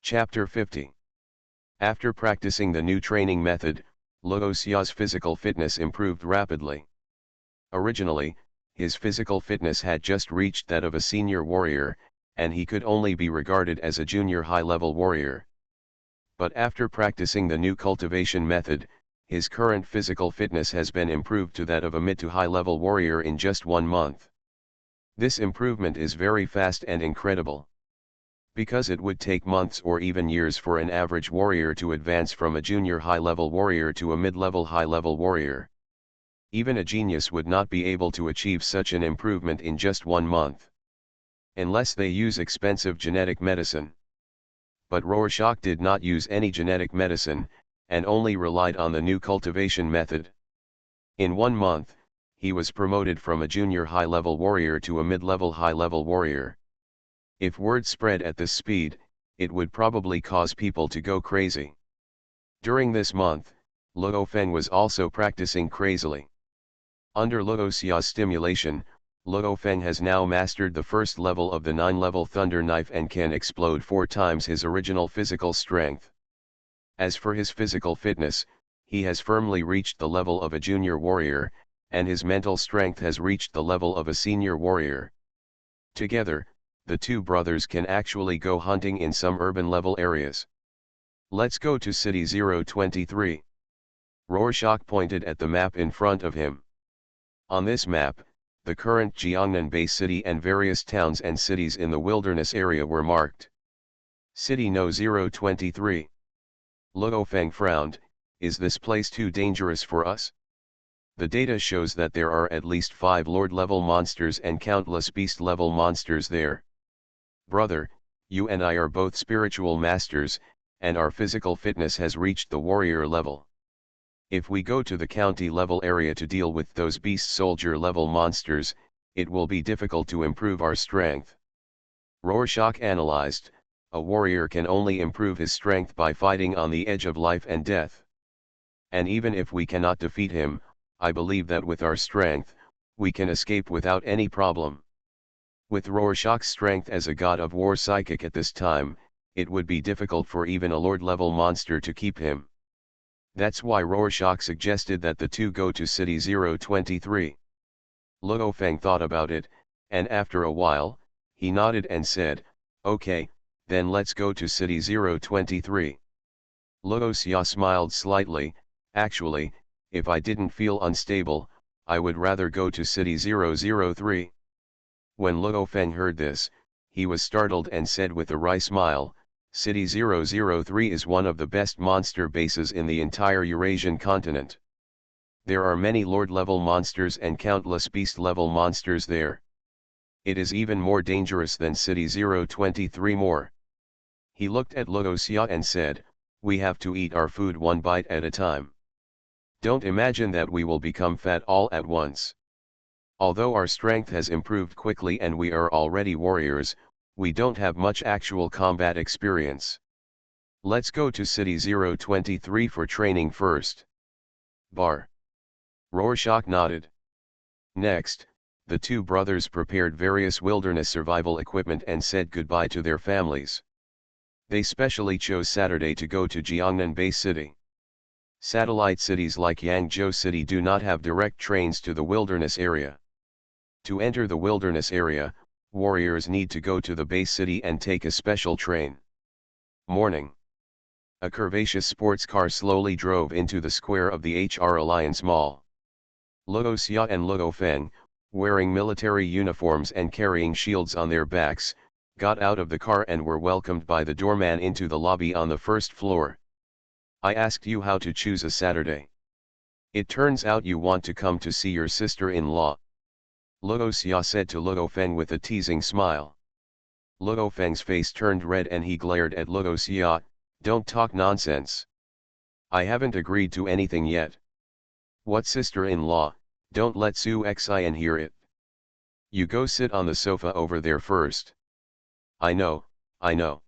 Chapter 50. After practicing the new training method, Luo Xia's physical fitness improved rapidly. Originally, his physical fitness had just reached that of a senior warrior, and he could only be regarded as a junior high-level warrior. But after practicing the new cultivation method, his current physical fitness has been improved to that of a mid to high-level warrior in just 1 month. This improvement is very fast and incredible. Because it would take months or even years for an average warrior to advance from a junior high-level warrior to a mid-level high-level warrior. Even a genius would not be able to achieve such an improvement in just 1 month. Unless they use expensive genetic medicine. But Rorschach did not use any genetic medicine, and only relied on the new cultivation method. In 1 month, he was promoted from a junior high-level warrior to a mid-level high-level warrior. If word spread at this speed, it would probably cause people to go crazy. During this month, Luo Feng was also practicing crazily. Under Luo Xia's stimulation, Luo Feng has now mastered the first level of the 9-level Thunder Knife and can explode 4 times his original physical strength. As for his physical fitness, he has firmly reached the level of a junior warrior, and his mental strength has reached the level of a senior warrior. Together, the two brothers can actually go hunting in some urban level areas. Let's go to City 023. Rorschach pointed at the map in front of him. On this map, the current Jiangnan Bay city and various towns and cities in the wilderness area were marked. City No 023. Luo Feng frowned. Is this place too dangerous for us? The data shows that there are at least 5 Lord-level monsters and countless beast-level monsters there. Brother, you and I are both spiritual masters, and our physical fitness has reached the warrior level. If we go to the county level area to deal with those beast soldier level monsters, it will be difficult to improve our strength. Rorschach analyzed, a warrior can only improve his strength by fighting on the edge of life and death. And even if we cannot defeat him, I believe that with our strength, we can escape without any problem. With Rorschach's strength as a god of war psychic at this time, it would be difficult for even a lord-level monster to keep him. That's why Rorschach suggested that the two go to City 023. Luo Feng thought about it, and after a while, he nodded and said, okay, then let's go to City 023. Luo Xia smiled slightly. Actually, if I didn't feel unstable, I would rather go to City 003. When Luo Feng heard this, he was startled and said with a wry smile, City 003 is one of the best monster bases in the entire Eurasian continent. There are many lord-level monsters and countless beast-level monsters there. It is even more dangerous than City 023 more. He looked at Luo Xia and said, we have to eat our food one bite at a time. Don't imagine that we will become fat all at once. Although our strength has improved quickly and we are already warriors, we don't have much actual combat experience. Let's go to City 023 for training first. Bar. Rorschach nodded. Next, the two brothers prepared various wilderness survival equipment and said goodbye to their families. They specially chose Saturday to go to Jiangnan Bay City. Satellite cities like Yangzhou City do not have direct trains to the wilderness area. To enter the wilderness area, warriors need to go to the base city and take a special train. Morning. A curvaceous sports car slowly drove into the square of the HR Alliance Mall. Luo Xia and Luo Feng, wearing military uniforms and carrying shields on their backs, got out of the car and were welcomed by the doorman into the lobby on the first floor. I asked you how to choose a Saturday. It turns out you want to come to see your sister-in-law. Luo Xia said to Luo Feng with a teasing smile. Luo Feng's face turned red and he glared at Luo Xia, don't talk nonsense. I haven't agreed to anything yet. What sister-in-law? Don't let Su Xian hear it. You go sit on the sofa over there first. I know, I know.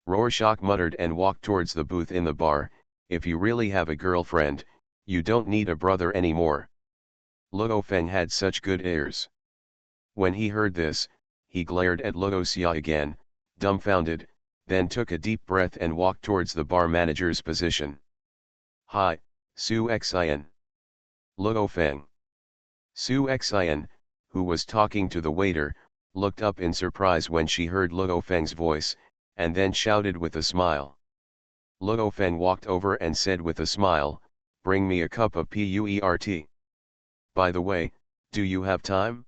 Rorschach muttered and walked towards the booth in the bar. If you really have a girlfriend, you don't need a brother anymore. Luo Feng had such good airs. When he heard this, he glared at Luo Xia again, dumbfounded, then took a deep breath and walked towards the bar manager's position. Hi, Su Xian. Luo Feng. Su Xian, who was talking to the waiter, looked up in surprise when she heard Luo Feng's voice, and then shouted with a smile. Luo Feng walked over and said with a smile, bring me a cup of puert. By the way, do you have time?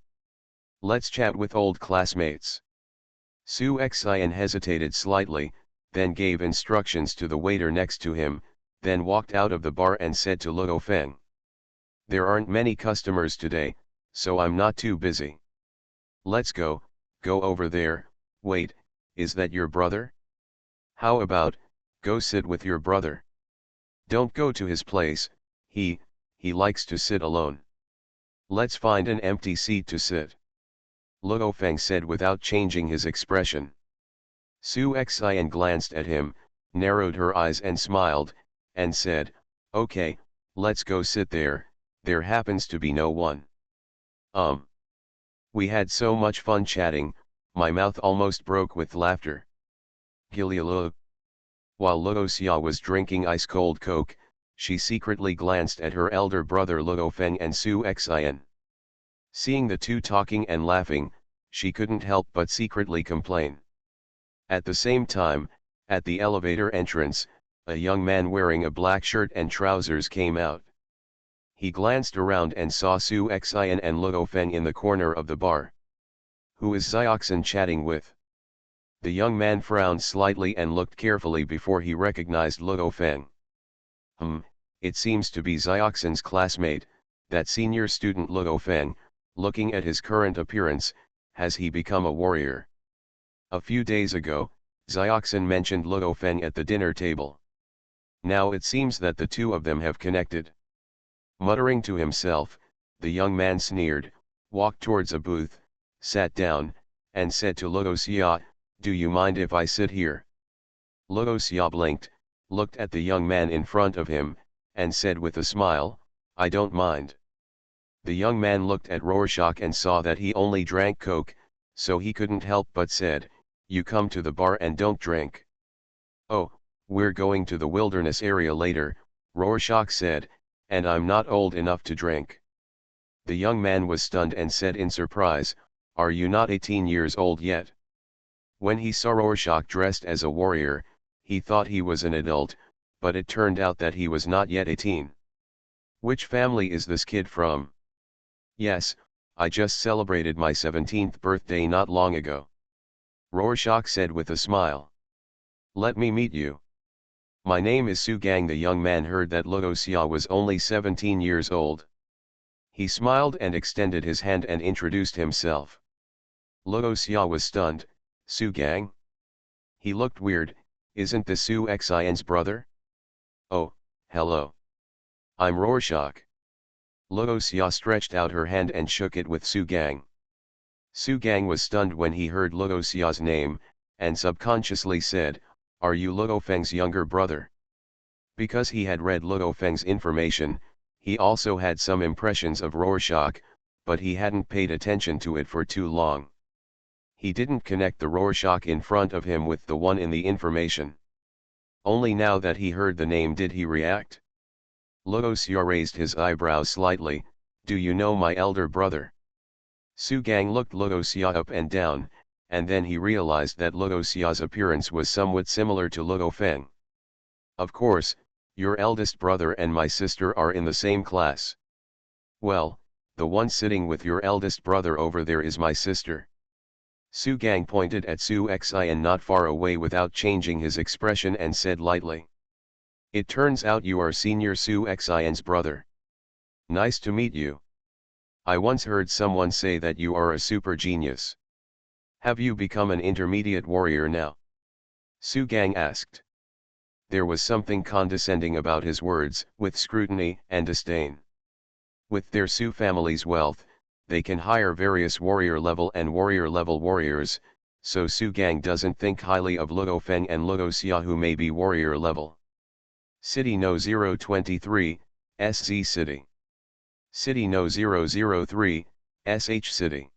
Let's chat with old classmates. Su Xian hesitated slightly, then gave instructions to the waiter next to him, then walked out of the bar and said to Luo Feng. There aren't many customers today, so I'm not too busy. Let's go over there. Wait, is that your brother? How about, go sit with your brother? Don't go to his place, he likes to sit alone. Let's find an empty seat to sit. Luo Feng said without changing his expression. Su Xian glanced at him, narrowed her eyes and smiled, and said, okay, let's go sit there, there happens to be no one. We had so much fun chatting, my mouth almost broke with laughter. Gilialo. While Luo Xia was drinking ice-cold Coke, she secretly glanced at her elder brother Luo Feng and Su Xian. Seeing the two talking and laughing, she couldn't help but secretly complain. At the same time, at the elevator entrance, a young man wearing a black shirt and trousers came out. He glanced around and saw Su Xian and Luo Feng in the corner of the bar. Who is Xiaoxin chatting with? The young man frowned slightly and looked carefully before he recognized Luo Feng. It seems to be Xiaoxin's classmate, that senior student Luo Feng. Looking at his current appearance, has he become a warrior? A few days ago, Xiaoxin mentioned Luo Feng at the dinner table. Now it seems that the two of them have connected. Muttering to himself, the young man sneered, walked towards a booth, sat down, and said to Luo Xia, do you mind if I sit here? Luo Xia blinked, looked at the young man in front of him, and said with a smile, I don't mind. The young man looked at Rorschach and saw that he only drank Coke, so he couldn't help but said, you come to the bar and don't drink. Oh, we're going to the wilderness area later, Rorschach said, and I'm not old enough to drink. The young man was stunned and said in surprise, are you not 18 years old yet? When he saw Rorschach dressed as a warrior, he thought he was an adult, but it turned out that he was not yet 18. Which family is this kid from? Yes, I just celebrated my 17th birthday not long ago. Rorschach said with a smile. Let me meet you. My name is Su Gang. The young man heard that Luo Xia was only 17 years old. He smiled and extended his hand and introduced himself. Luo Xia was stunned, Su Gang? He looked weird, isn't this Su Xian's brother? Oh, hello. I'm Rorschach. Luo Xia stretched out her hand and shook it with Su Gang. Su Gang was stunned when he heard Luo Xia's name, and subconsciously said, are you Luo Feng's younger brother? Because he had read Luo Feng's information, he also had some impressions of Rorschach, but he hadn't paid attention to it for too long. He didn't connect the Rorschach in front of him with the one in the information. Only now that he heard the name did he react. Luo Xia raised his eyebrows slightly, do you know my elder brother? Su Gang looked Luo Xia up and down, and then he realized that Luo Xia's appearance was somewhat similar to Luo Feng. Of course, your eldest brother and my sister are in the same class. Well, the one sitting with your eldest brother over there is my sister. Su Gang pointed at Su Xian not far away without changing his expression and said lightly. It turns out you are senior Su Xian's brother. Nice to meet you. I once heard someone say that you are a super genius. Have you become an intermediate warrior now? Su Gang asked. There was something condescending about his words, with scrutiny and disdain. With their Su family's wealth, they can hire various warrior level and warrior level warriors, so Su Gang doesn't think highly of Luo Feng and Luo Xia who may be warrior level. City No 023, SZ City. City No 003, SH City.